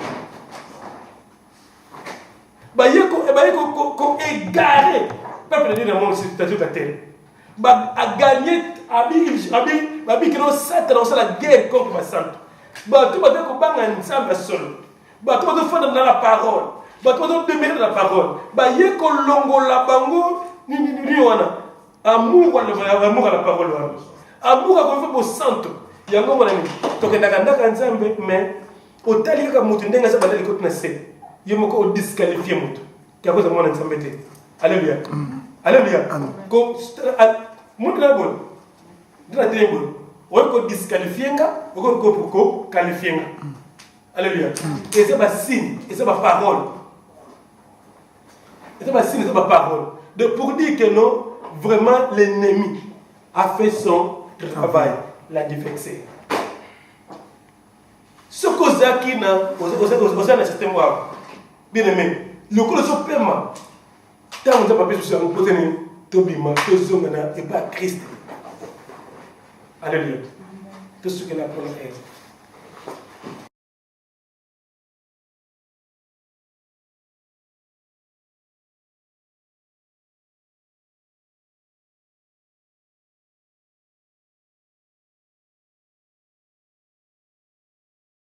Ba yeko égaré peuple de monde sur la terre. Ba a gagné abi kino Satan dans la guerre contre ma sainte. Ba tout ba ko banga nzamba solo. Ba tout ba faire dans la parole. Ba tout ba demeurer dans la parole. Ba yeko longola bango ni wana. Amour à la parole wana. Amour à ko pour santo. Yango mona ni. Tokenda nzambe mais otali ka mutu ndenga sa badali ko tna se. Yomoko o disqualifier mutu. Kia cause mona nzambe te. Alléluia. Alléluia. Ko mutu na bon. Dina tembo. O ko disqualifier nga, o ko qualifier nga. Alléluia. Et c'est ma signe, et c'est ma parole. Et c'est ma signe, et c'est ma parole. De pour dire que non, vraiment l'ennemi a fait son travail, l'a dévexé. Ce qui n'a pas système bien aimé, le coup de ce paiement, tant on n'a pas pu se faire un côté de bima, et pas Christ. Alléluia. Tout ce que la parole est.